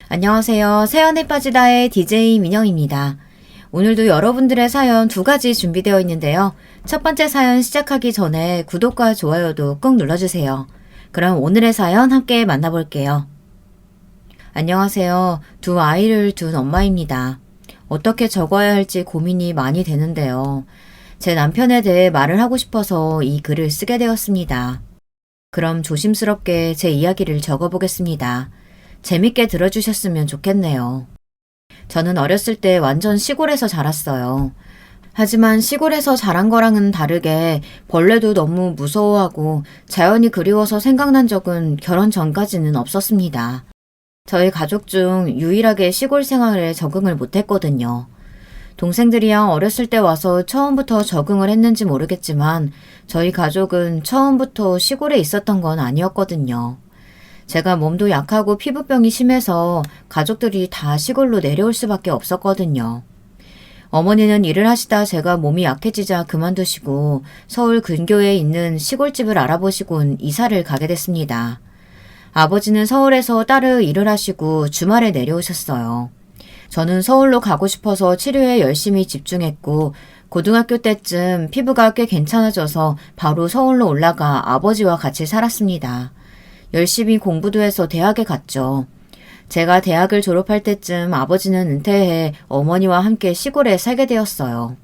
안녕하세요. 새연에 빠지다의 DJ 민영입니다. 오늘도 여러분들의 사연 두 가지 준비되어 있는데요. 첫 번째 사연 시작하기 전에 구독과 좋아요도 꼭 눌러주세요. 그럼 오늘의 사연 함께 만나볼게요. 안녕하세요. 두 아이를 둔 엄마입니다. 어떻게 적어야 할지 고민이 많이 되는데요. 제 남편에 대해 말을 하고 싶어서 이 글을 쓰게 되었습니다. 그럼 조심스럽게 제 이야기를 적어보겠습니다. 재밌게 들어주셨으면 좋겠네요. 저는 어렸을 때 완전 시골에서 자랐어요. 하지만 시골에서 자란 거랑은 다르게 벌레도 너무 무서워하고 자연이 그리워서 생각난 적은 결혼 전까지는 없었습니다. 저희 가족 중 유일하게 시골 생활에 적응을 못했거든요. 동생들이야 어렸을 때 와서 처음부터 적응을 했는지 모르겠지만 저희 가족은 처음부터 시골에 있었던 건 아니었거든요. 제가 몸도 약하고 피부병이 심해서 가족들이 다 시골로 내려올 수밖에 없었거든요. 어머니는 일을 하시다 제가 몸이 약해지자 그만두시고 서울 근교에 있는 시골집을 알아보시곤 이사를 가게 됐습니다. 아버지는 서울에서 따로 일을 하시고 주말에 내려오셨어요. 저는 서울로 가고 싶어서 치료에 열심히 집중했고 고등학교 때쯤 피부가 꽤 괜찮아져서 바로 서울로 올라가 아버지와 같이 살았습니다. 열심히 공부도 해서 대학에 갔죠. 제가 대학을 졸업할 때쯤 아버지는 은퇴해 어머니와 함께 시골에 살게 되었어요.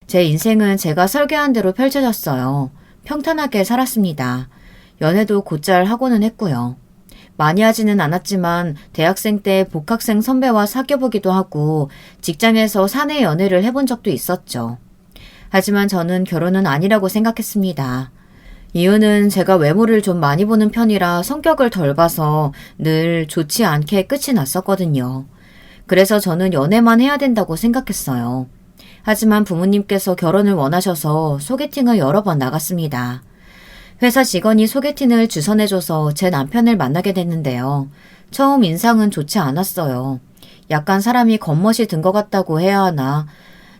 제 인생은 제가 설계한 대로 펼쳐졌어요. 평탄하게 살았습니다. 연애도 곧잘 하고는 했고요. 많이 하지는 않았지만 대학생 때 복학생 선배와 사귀어보기도 하고 직장에서 사내 연애를 해본 적도 있었죠. 하지만 저는 결혼은 아니라고 생각했습니다. 이유는 제가 외모를 좀 많이 보는 편이라 성격을 덜 봐서 늘 좋지 않게 끝이 났었거든요. 그래서 저는 연애만 해야 된다고 생각했어요. 하지만 부모님께서 결혼을 원하셔서 소개팅을 여러 번 나갔습니다. 회사 직원이 소개팅을 주선해줘서 제 남편을 만나게 됐는데요. 처음 인상은 좋지 않았어요. 약간 사람이 겉멋이 든 것 같다고 해야 하나.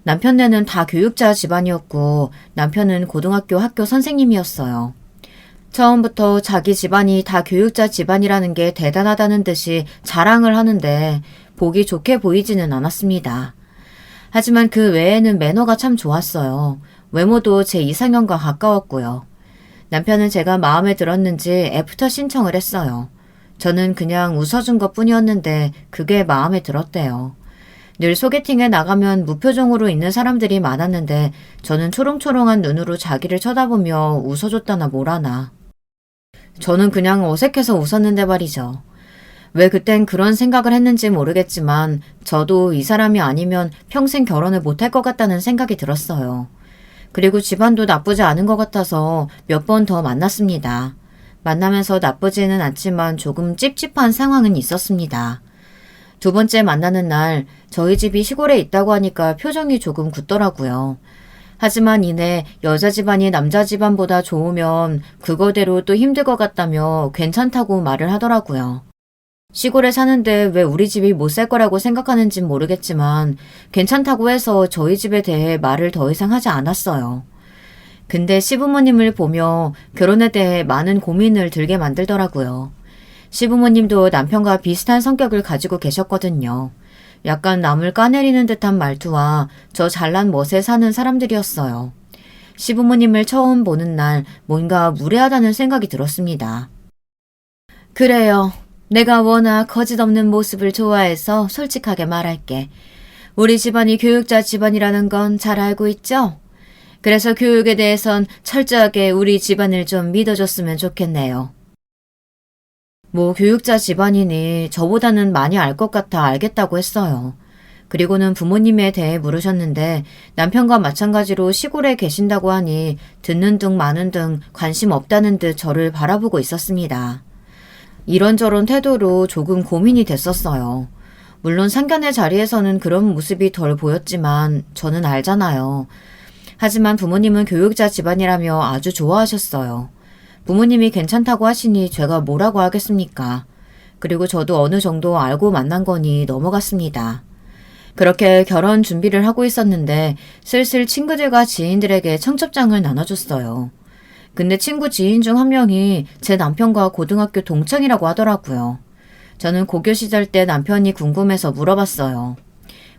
남편네는 다 교육자 집안이었고 남편은 고등학교 학교 선생님이었어요. 처음부터 자기 집안이 다 교육자 집안이라는 게 대단하다는 듯이 자랑을 하는데 보기 좋게 보이지는 않았습니다. 하지만 그 외에는 매너가 참 좋았어요. 외모도 제 이상형과 가까웠고요. 남편은 제가 마음에 들었는지 애프터 신청을 했어요. 저는 그냥 웃어준 것 뿐이었는데 그게 마음에 들었대요. 늘 소개팅에 나가면 무표정으로 있는 사람들이 많았는데 저는 초롱초롱한 눈으로 자기를 쳐다보며 웃어줬다나 뭐라나. 저는 그냥 어색해서 웃었는데 말이죠. 왜 그땐 그런 생각을 했는지 모르겠지만 저도 이 사람이 아니면 평생 결혼을 못할 것 같다는 생각이 들었어요. 그리고 집안도 나쁘지 않은 것 같아서 몇 번 더 만났습니다. 만나면서 나쁘지는 않지만 조금 찝찝한 상황은 있었습니다. 두 번째 만나는 날 저희 집이 시골에 있다고 하니까 표정이 조금 굳더라고요. 하지만 이내 여자 집안이 남자 집안보다 좋으면 그거대로 또 힘들 것 같다며 괜찮다고 말을 하더라고요. 시골에 사는데 왜 우리 집이 못 살 거라고 생각하는진 모르겠지만 괜찮다고 해서 저희 집에 대해 말을 더 이상 하지 않았어요. 근데 시부모님을 보며 결혼에 대해 많은 고민을 들게 만들더라고요. 시부모님도 남편과 비슷한 성격을 가지고 계셨거든요. 약간 남을 까내리는 듯한 말투와 저 잘난 멋에 사는 사람들이었어요. 시부모님을 처음 보는 날 뭔가 무례하다는 생각이 들었습니다. 그래요. 내가 워낙 거짓없는 모습을 좋아해서 솔직하게 말할게. 우리 집안이 교육자 집안이라는 건 잘 알고 있죠? 그래서 교육에 대해선 철저하게 우리 집안을 좀 믿어줬으면 좋겠네요. 뭐 교육자 집안이니 저보다는 많이 알 것 같아 알겠다고 했어요. 그리고는 부모님에 대해 물으셨는데 남편과 마찬가지로 시골에 계신다고 하니 듣는 둥 마는 둥 관심 없다는 듯 저를 바라보고 있었습니다. 이런저런 태도로 조금 고민이 됐었어요. 물론 상견례 자리에서는 그런 모습이 덜 보였지만 저는 알잖아요. 하지만 부모님은 교육자 집안이라며 아주 좋아하셨어요. 부모님이 괜찮다고 하시니 제가 뭐라고 하겠습니까? 그리고 저도 어느 정도 알고 만난 거니 넘어갔습니다. 그렇게 결혼 준비를 하고 있었는데 슬슬 친구들과 지인들에게 청첩장을 나눠줬어요. 근데 친구 지인 중 한 명이 제 남편과 고등학교 동창이라고 하더라고요. 저는 고교 시절 때 남편이 궁금해서 물어봤어요.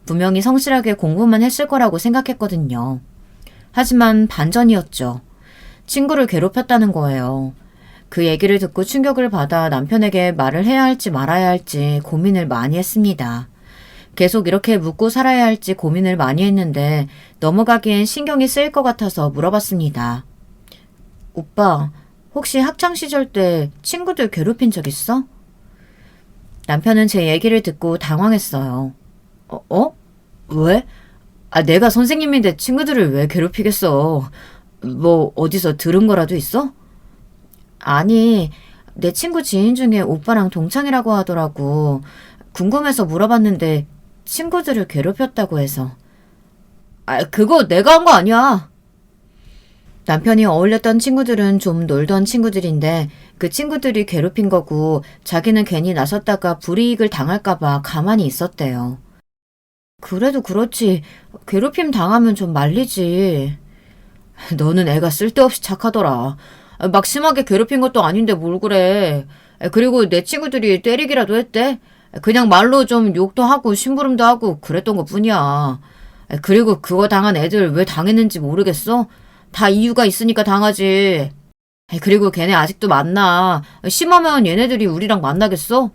분명히 성실하게 공부만 했을 거라고 생각했거든요. 하지만 반전이었죠. 친구를 괴롭혔다는 거예요. 그 얘기를 듣고 충격을 받아 남편에게 말을 해야 할지 말아야 할지 고민을 많이 했습니다. 계속 이렇게 묻고 살아야 할지 고민을 많이 했는데 넘어가기엔 신경이 쓰일 것 같아서 물어봤습니다. 오빠, 혹시 학창시절 때 친구들 괴롭힌 적 있어? 남편은 제 얘기를 듣고 당황했어요. 어? 왜? 내가 선생님인데 친구들을 왜 괴롭히겠어? 뭐 어디서 들은 거라도 있어? 아니, 내 친구 지인 중에 오빠랑 동창이라고 하더라고. 궁금해서 물어봤는데 친구들을 괴롭혔다고 해서. 그거 내가 한 거 아니야. 남편이 어울렸던 친구들은 좀 놀던 친구들인데 그 친구들이 괴롭힌 거고 자기는 괜히 나섰다가 불이익을 당할까봐 가만히 있었대요. 그래도 그렇지. 괴롭힘 당하면 좀 말리지. 너는 애가 쓸데없이 착하더라. 막 심하게 괴롭힌 것도 아닌데 뭘 그래. 그리고 내 친구들이 때리기라도 했대. 그냥 말로 좀 욕도 하고 심부름도 하고 그랬던 것뿐이야. 그리고 그거 당한 애들 왜 당했는지 모르겠어? 다 이유가 있으니까 당하지. 그리고 걔네 아직도 만나. 심하면 얘네들이 우리랑 만나겠어?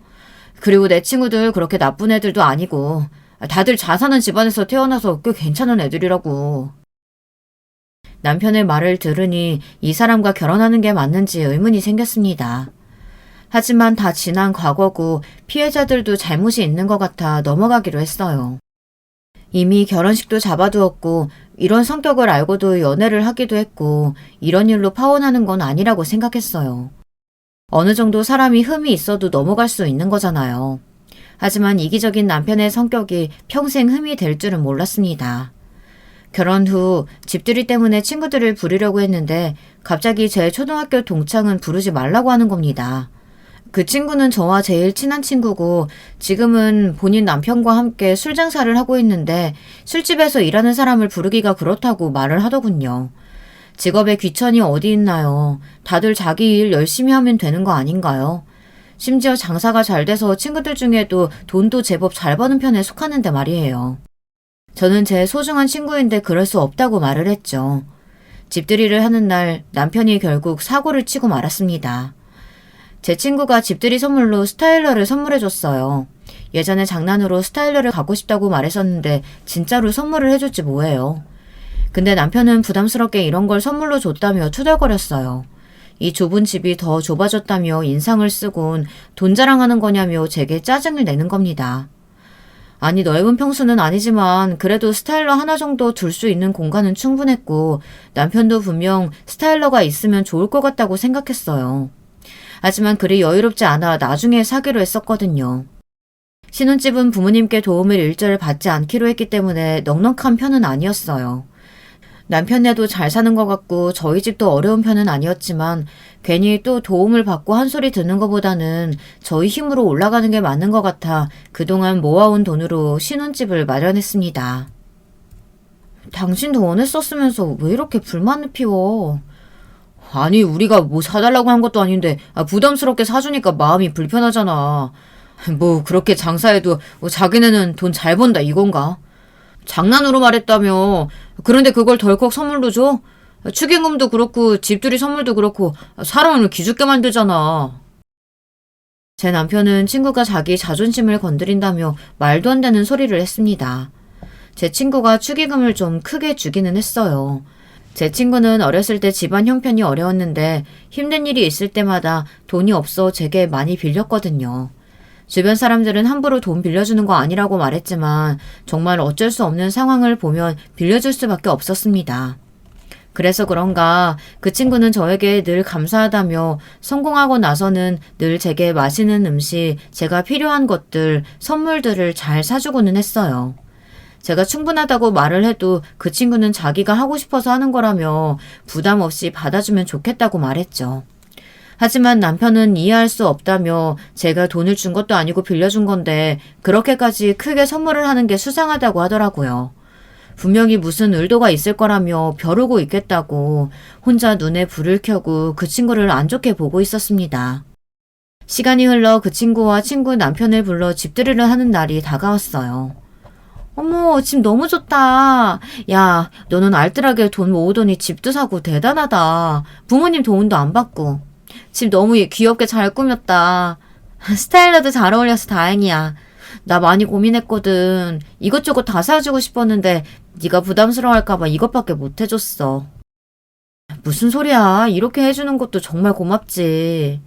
그리고 내 친구들 그렇게 나쁜 애들도 아니고 다들 잘 사는 집안에서 태어나서 꽤 괜찮은 애들이라고. 남편의 말을 들으니 이 사람과 결혼하는 게 맞는지 의문이 생겼습니다. 하지만 다 지난 과거고 피해자들도 잘못이 있는 것 같아 넘어가기로 했어요. 이미 결혼식도 잡아두었고 이런 성격을 알고도 연애를 하기도 했고 이런 일로 파혼하는 건 아니라고 생각했어요. 어느 정도 사람이 흠이 있어도 넘어갈 수 있는 거잖아요. 하지만 이기적인 남편의 성격이 평생 흠이 될 줄은 몰랐습니다. 결혼 후 집들이 때문에 친구들을 부르려고 했는데 갑자기 제 초등학교 동창은 부르지 말라고 하는 겁니다. 그 친구는 저와 제일 친한 친구고 지금은 본인 남편과 함께 술 장사를 하고 있는데 술집에서 일하는 사람을 부르기가 그렇다고 말을 하더군요. 직업에 귀천이 어디 있나요? 다들 자기 일 열심히 하면 되는 거 아닌가요? 심지어 장사가 잘 돼서 친구들 중에도 돈도 제법 잘 버는 편에 속하는데 말이에요. 저는 제 소중한 친구인데 그럴 수 없다고 말을 했죠. 집들이를 하는 날 남편이 결국 사고를 치고 말았습니다. 제 친구가 집들이 선물로 스타일러를 선물해줬어요. 예전에 장난으로 스타일러를 갖고 싶다고 말했었는데 진짜로 선물을 해줬지 뭐예요. 근데 남편은 부담스럽게 이런 걸 선물로 줬다며 투덜거렸어요. 이 좁은 집이 더 좁아졌다며 인상을 쓰곤 돈 자랑하는 거냐며 제게 짜증을 내는 겁니다. 아니 넓은 평수는 아니지만 그래도 스타일러 하나 정도 둘 수 있는 공간은 충분했고 남편도 분명 스타일러가 있으면 좋을 것 같다고 생각했어요. 하지만 그리 여유롭지 않아 나중에 사기로 했었거든요. 신혼집은 부모님께 도움을 일절 받지 않기로 했기 때문에 넉넉한 편은 아니었어요. 남편네도 잘 사는 것 같고 저희 집도 어려운 편은 아니었지만 괜히 또 도움을 받고 한 소리 듣는 것보다는 저희 힘으로 올라가는 게 맞는 것 같아 그동안 모아온 돈으로 신혼집을 마련했습니다. 당신도 원했었으면서 왜 이렇게 불만을 피워? 아니 우리가 뭐 사달라고 한 것도 아닌데 부담스럽게 사주니까 마음이 불편하잖아. 뭐 그렇게 장사해도 자기네는 돈 잘 번다 이건가? 장난으로 말했다며. 그런데 그걸 덜컥 선물로 줘? 축의금도 그렇고 집들이 선물도 그렇고 사람을 기죽게 만들잖아. 제 남편은 친구가 자기 자존심을 건드린다며 말도 안 되는 소리를 했습니다. 제 친구가 축의금을 좀 크게 주기는 했어요. 제 친구는 어렸을 때 집안 형편이 어려웠는데 힘든 일이 있을 때마다 돈이 없어 제게 많이 빌렸거든요. 주변 사람들은 함부로 돈 빌려주는 거 아니라고 말했지만 정말 어쩔 수 없는 상황을 보면 빌려줄 수밖에 없었습니다. 그래서 그런가 그 친구는 저에게 늘 감사하다며 성공하고 나서는 늘 제게 맛있는 음식, 제가 필요한 것들, 선물들을 잘 사주고는 했어요. 제가 충분하다고 말을 해도 그 친구는 자기가 하고 싶어서 하는 거라며 부담 없이 받아주면 좋겠다고 말했죠. 하지만 남편은 이해할 수 없다며 제가 돈을 준 것도 아니고 빌려준 건데 그렇게까지 크게 선물을 하는 게 수상하다고 하더라고요. 분명히 무슨 의도가 있을 거라며 벼르고 있겠다고 혼자 눈에 불을 켜고 그 친구를 안 좋게 보고 있었습니다. 시간이 흘러 그 친구와 친구 남편을 불러 집들이를 하는 날이 다가왔어요. 어머, 집 너무 좋다. 야, 너는 알뜰하게 돈 모으더니 집도 사고 대단하다. 부모님 도움도 안 받고. 집 너무 귀엽게 잘 꾸몄다. 스타일러도 잘 어울려서 다행이야. 나 많이 고민했거든. 이것저것 다 사주고 싶었는데 네가 부담스러워할까봐 이것밖에 못 해줬어. 무슨 소리야. 이렇게 해주는 것도 정말 고맙지.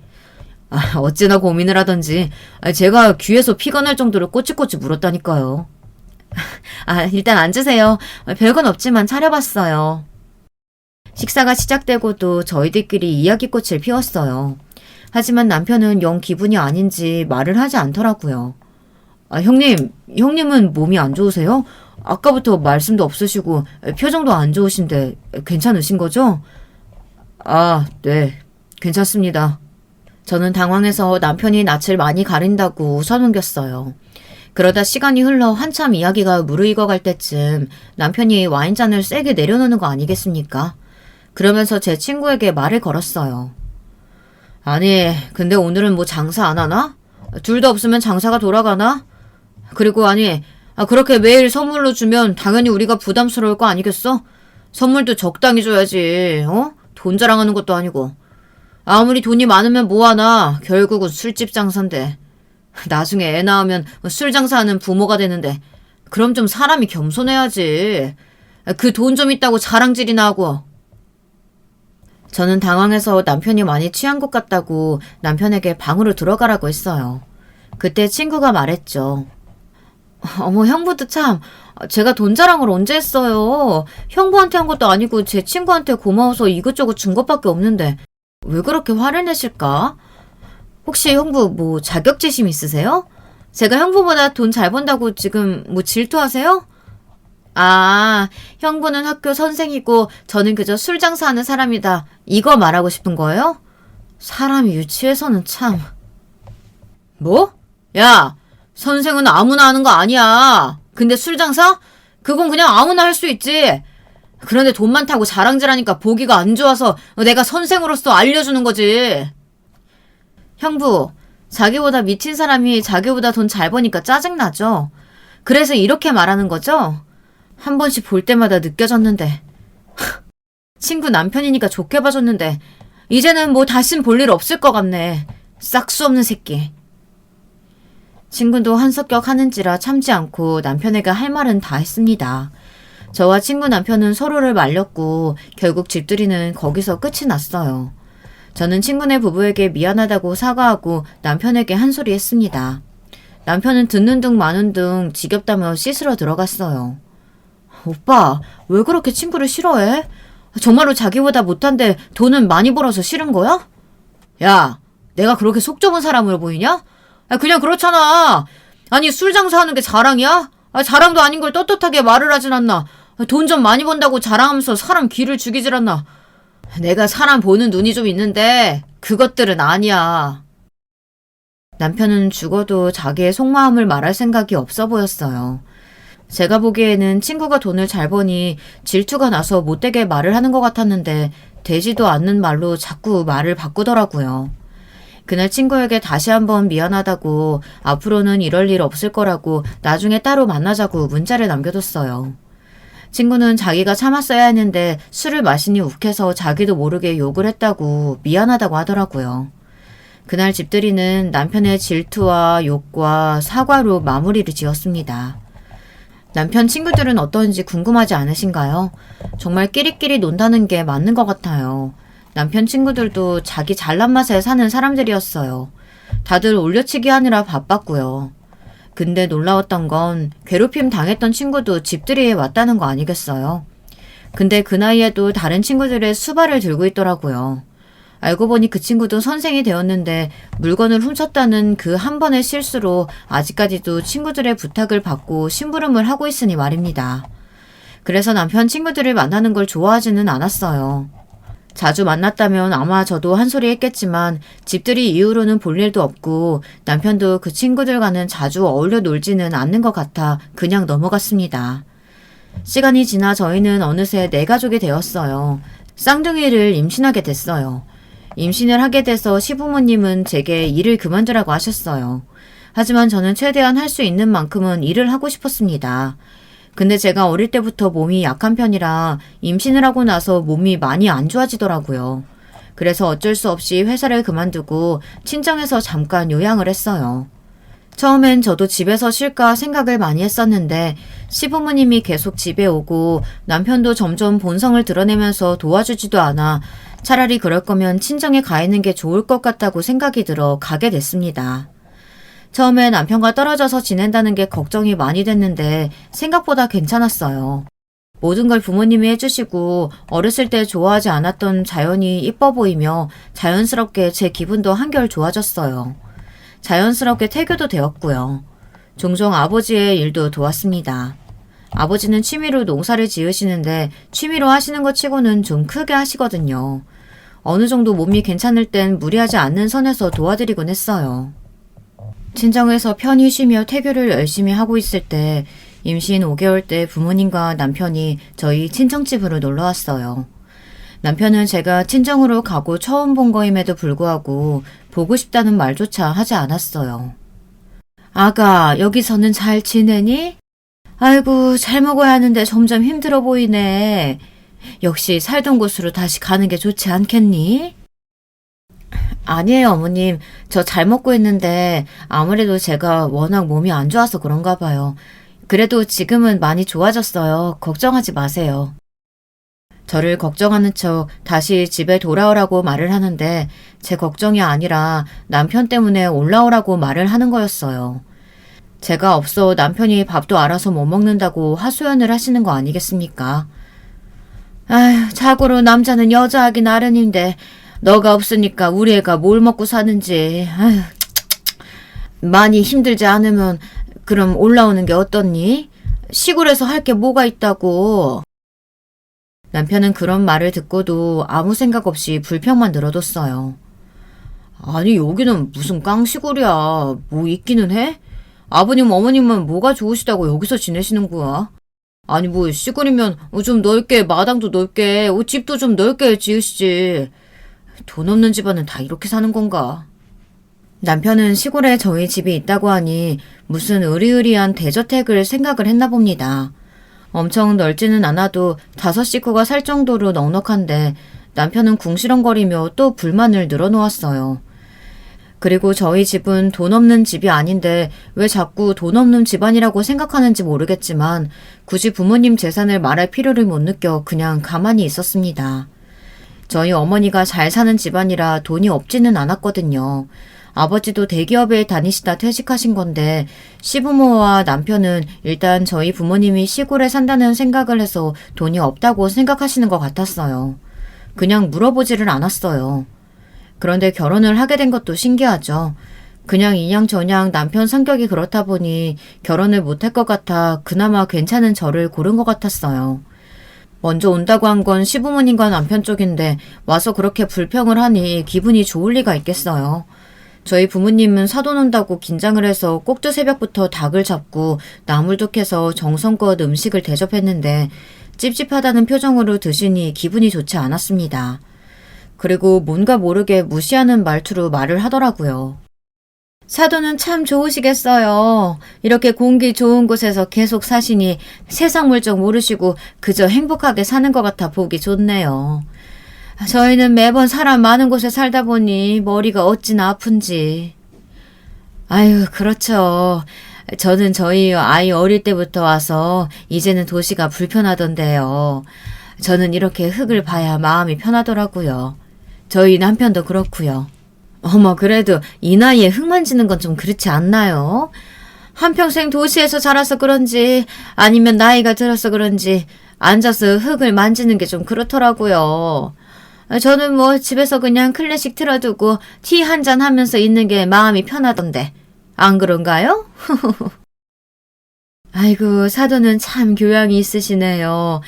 어찌나 고민을 하던지 제가 귀에서 피가 날 정도로 꼬치꼬치 물었다니까요. 일단 앉으세요. 별건 없지만 차려봤어요. 식사가 시작되고도 저희들끼리 이야기꽃을 피웠어요. 하지만 남편은 영 기분이 아닌지 말을 하지 않더라고요. 형님은 몸이 안 좋으세요? 아까부터 말씀도 없으시고 표정도 안 좋으신데 괜찮으신 거죠? 네. 괜찮습니다. 저는 당황해서 남편이 낯을 많이 가린다고 웃어넘겼어요. 그러다 시간이 흘러 한참 이야기가 무르익어갈 때쯤 남편이 와인잔을 세게 내려놓는 거 아니겠습니까? 그러면서 제 친구에게 말을 걸었어요. 아니, 근데 오늘은 뭐 장사 안 하나? 둘 다 없으면 장사가 돌아가나? 그리고 그렇게 매일 선물로 주면 당연히 우리가 부담스러울 거 아니겠어? 선물도 적당히 줘야지, 돈 자랑하는 것도 아니고. 아무리 돈이 많으면 뭐하나, 결국은 술집 장사인데. 나중에 애 낳으면 술 장사하는 부모가 되는데, 그럼 좀 사람이 겸손해야지. 그 돈 좀 있다고 자랑질이나 하고. 저는 당황해서 남편이 많이 취한 것 같다고 남편에게 방으로 들어가라고 했어요. 그때 친구가 말했죠. 어머, 형부도 참, 제가 돈 자랑을 언제 했어요. 형부한테 한 것도 아니고 제 친구한테 고마워서 이것저것 준 것밖에 없는데 왜 그렇게 화를 내실까? 혹시 형부 뭐 자격지심 있으세요? 제가 형부보다 돈 잘 번다고 지금 뭐 질투하세요? 형부는 학교 선생이고 저는 그저 술 장사하는 사람이다. 이거 말하고 싶은 거예요? 사람이 유치해서는 참. 뭐? 야, 선생은 아무나 하는 거 아니야. 근데 술 장사? 그건 그냥 아무나 할 수 있지. 그런데 돈 많다고 자랑질하니까 보기가 안 좋아서 내가 선생으로서 알려주는 거지. 형부, 자기보다 미친 사람이 자기보다 돈 잘 버니까 짜증나죠? 그래서 이렇게 말하는 거죠? 한 번씩 볼 때마다 느껴졌는데. 친구 남편이니까 좋게 봐줬는데 이제는 뭐 다신 볼 일 없을 것 같네. 싹수 없는 새끼. 친구도 한석격 하는지라 참지 않고 남편에게 할 말은 다 했습니다. 저와 친구 남편은 서로를 말렸고 결국 집들이는 거기서 끝이 났어요. 저는 친구네 부부에게 미안하다고 사과하고 남편에게 한 소리 했습니다. 남편은 듣는 둥 마는 둥 지겹다며 씻으러 들어갔어요. 오빠, 왜 그렇게 친구를 싫어해? 정말로 자기보다 못한데 돈은 많이 벌어서 싫은 거야? 야, 내가 그렇게 속 좁은 사람으로 보이냐? 그냥 그렇잖아. 아니, 술 장사하는 게 자랑이야? 자랑도 아닌 걸 떳떳하게 말을 하진 않나. 돈 좀 많이 번다고 자랑하면서 사람 기를 죽이질 않나. 내가 사람 보는 눈이 좀 있는데 그것들은 아니야. 남편은 죽어도 자기의 속마음을 말할 생각이 없어 보였어요. 제가 보기에는 친구가 돈을 잘 버니 질투가 나서 못되게 말을 하는 것 같았는데 되지도 않는 말로 자꾸 말을 바꾸더라고요. 그날 친구에게 다시 한번 미안하다고 앞으로는 이럴 일 없을 거라고 나중에 따로 만나자고 문자를 남겨뒀어요. 친구는 자기가 참았어야 했는데 술을 마시니 욱해서 자기도 모르게 욕을 했다고 미안하다고 하더라고요. 그날 집들이는 남편의 질투와 욕과 사과로 마무리를 지었습니다. 남편 친구들은 어떤지 궁금하지 않으신가요? 정말 끼리끼리 논다는 게 맞는 것 같아요. 남편 친구들도 자기 잘난 맛에 사는 사람들이었어요. 다들 올려치기 하느라 바빴고요. 근데 놀라웠던 건 괴롭힘 당했던 친구도 집들이에 왔다는 거 아니겠어요? 근데 그 나이에도 다른 친구들의 수발을 들고 있더라고요. 알고 보니 그 친구도 선생이 되었는데 물건을 훔쳤다는 그 한 번의 실수로 아직까지도 친구들의 부탁을 받고 심부름을 하고 있으니 말입니다. 그래서 남편 친구들을 만나는 걸 좋아하지는 않았어요. 자주 만났다면 아마 저도 한 소리 했겠지만 집들이 이후로는 볼 일도 없고 남편도 그 친구들과는 자주 어울려 놀지는 않는 것 같아 그냥 넘어갔습니다. 시간이 지나 저희는 어느새 네 가족이 되었어요. 쌍둥이를 임신하게 됐어요. 임신을 하게 돼서 시부모님은 제게 일을 그만두라고 하셨어요. 하지만 저는 최대한 할 수 있는 만큼은 일을 하고 싶었습니다. 근데 제가 어릴 때부터 몸이 약한 편이라 임신을 하고 나서 몸이 많이 안 좋아지더라고요. 그래서 어쩔 수 없이 회사를 그만두고 친정에서 잠깐 요양을 했어요. 처음엔 저도 집에서 쉴까 생각을 많이 했었는데 시부모님이 계속 집에 오고 남편도 점점 본성을 드러내면서 도와주지도 않아 차라리 그럴 거면 친정에 가 있는 게 좋을 것 같다고 생각이 들어 가게 됐습니다. 처음에 남편과 떨어져서 지낸다는 게 걱정이 많이 됐는데 생각보다 괜찮았어요. 모든 걸 부모님이 해주시고 어렸을 때 좋아하지 않았던 자연이 이뻐 보이며 자연스럽게 제 기분도 한결 좋아졌어요. 자연스럽게 태교도 되었고요. 종종 아버지의 일도 도왔습니다. 아버지는 취미로 농사를 지으시는데 취미로 하시는 것 치고는 좀 크게 하시거든요. 어느 정도 몸이 괜찮을 땐 무리하지 않는 선에서 도와드리곤 했어요. 친정에서 편히 쉬며 태교를 열심히 하고 있을 때 임신 5개월 때 부모님과 남편이 저희 친정집으로 놀러 왔어요. 남편은 제가 친정으로 가고 처음 본 거임에도 불구하고 보고 싶다는 말조차 하지 않았어요. 아가, 여기서는 잘 지내니? 아이고, 잘 먹어야 하는데 점점 힘들어 보이네. 역시 살던 곳으로 다시 가는 게 좋지 않겠니? 아니에요, 어머님. 저 잘 먹고 있는데 아무래도 제가 워낙 몸이 안 좋아서 그런가 봐요. 그래도 지금은 많이 좋아졌어요. 걱정하지 마세요. 저를 걱정하는 척 다시 집에 돌아오라고 말을 하는데 제 걱정이 아니라 남편 때문에 올라오라고 말을 하는 거였어요. 제가 없어 남편이 밥도 알아서 못 먹는다고 하소연을 하시는 거 아니겠습니까? 아휴, 자고로 남자는 여자하기 나름인데 너가 없으니까 우리 애가 뭘 먹고 사는지. 아휴, 많이 힘들지 않으면 그럼 올라오는 게 어떻니? 시골에서 할 게 뭐가 있다고. 남편은 그런 말을 듣고도 아무 생각 없이 불평만 늘어뒀어요. 아니, 여기는 무슨 깡시골이야. 뭐 있기는 해? 아버님 어머님은 뭐가 좋으시다고 여기서 지내시는 거야? 아니, 뭐 시골이면 좀 넓게 마당도 넓게 집도 좀 넓게 지으시지. 돈 없는 집안은 다 이렇게 사는 건가? 남편은 시골에 저희 집이 있다고 하니 무슨 으리으리한 대저택을 생각을 했나 봅니다. 엄청 넓지는 않아도 5식구가 살 정도로 넉넉한데 남편은 궁시렁거리며 또 불만을 늘어놓았어요. 그리고 저희 집은 돈 없는 집이 아닌데 왜 자꾸 돈 없는 집안이라고 생각하는지 모르겠지만 굳이 부모님 재산을 말할 필요를 못 느껴 그냥 가만히 있었습니다. 저희 어머니가 잘 사는 집안이라 돈이 없지는 않았거든요. 아버지도 대기업에 다니시다 퇴직하신 건데 시부모와 남편은 일단 저희 부모님이 시골에 산다는 생각을 해서 돈이 없다고 생각하시는 것 같았어요. 그냥 물어보지를 않았어요. 그런데 결혼을 하게 된 것도 신기하죠. 그냥 이냥저냥 남편 성격이 그렇다 보니 결혼을 못할 것 같아 그나마 괜찮은 저를 고른 것 같았어요. 먼저 온다고 한 건 시부모님과 남편 쪽인데 와서 그렇게 불평을 하니 기분이 좋을 리가 있겠어요. 저희 부모님은 사돈 온다고 긴장을 해서 꼭두 새벽부터 닭을 잡고 나물도 캐서 정성껏 음식을 대접했는데 찝찝하다는 표정으로 드시니 기분이 좋지 않았습니다. 그리고 뭔가 모르게 무시하는 말투로 말을 하더라고요. 사돈은 참 좋으시겠어요. 이렇게 공기 좋은 곳에서 계속 사시니 세상 물정 모르시고 그저 행복하게 사는 것 같아 보기 좋네요. 저희는 매번 사람 많은 곳에 살다 보니 머리가 어찌나 아픈지. 아유, 그렇죠. 저는 저희 아이 어릴 때부터 와서 이제는 도시가 불편하던데요. 저는 이렇게 흙을 봐야 마음이 편하더라고요. 저희 남편도 그렇고요. 어머, 그래도 이 나이에 흙 만지는 건 좀 그렇지 않나요? 한평생 도시에서 자라서 그런지 아니면 나이가 들어서 그런지 앉아서 흙을 만지는 게 좀 그렇더라고요. 저는 뭐 집에서 그냥 클래식 틀어두고 티 한 잔 하면서 있는 게 마음이 편하던데. 안 그런가요? 아이고, 사돈은 참 교양이 있으시네요.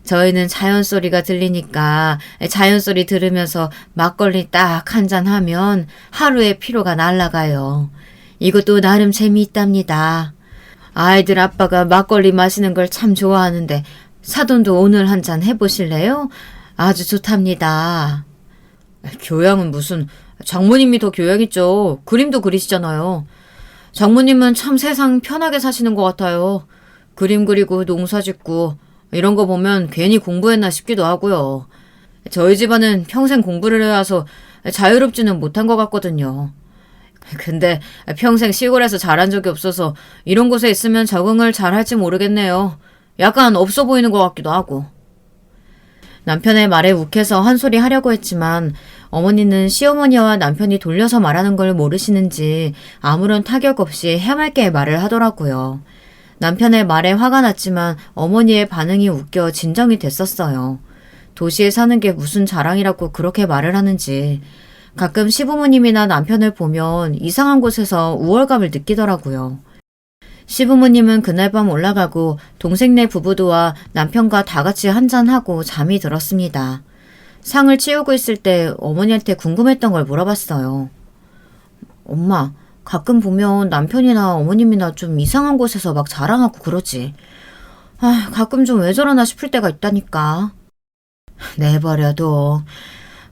저희는 자연소리가 들리니까 자연소리 들으면서 막걸리 딱 한 잔 하면 하루의 피로가 날아가요. 이것도 나름 재미있답니다. 아이들 아빠가 막걸리 마시는 걸 참 좋아하는데 사돈도 오늘 한 잔 해보실래요? 아주 좋답니다. 교양은 무슨, 장모님이 더 교양 있죠. 그림도 그리시잖아요. 장모님은 참 세상 편하게 사시는 것 같아요. 그림 그리고 농사 짓고 이런 거 보면 괜히 공부했나 싶기도 하고요. 저희 집안은 평생 공부를 해와서 자유롭지는 못한 것 같거든요. 근데 평생 시골에서 자란 적이 없어서 이런 곳에 있으면 적응을 잘 할지 모르겠네요. 약간 없어 보이는 것 같기도 하고. 남편의 말에 욱해서 한 소리 하려고 했지만 어머니는 시어머니와 남편이 돌려서 말하는 걸 모르시는지 아무런 타격 없이 해맑게 말을 하더라고요. 남편의 말에 화가 났지만 어머니의 반응이 웃겨 진정이 됐었어요. 도시에 사는 게 무슨 자랑이라고 그렇게 말을 하는지. 가끔 시부모님이나 남편을 보면 이상한 곳에서 우월감을 느끼더라고요. 시부모님은 그날 밤 올라가고 동생네 부부도와 남편과 다 같이 한잔하고 잠이 들었습니다. 상을 치우고 있을 때 어머니한테 궁금했던 걸 물어봤어요. 엄마, 가끔 보면 남편이나 어머님이나 좀 이상한 곳에서 막 자랑하고 그러지. 가끔 좀 왜 저러나 싶을 때가 있다니까. 내버려둬.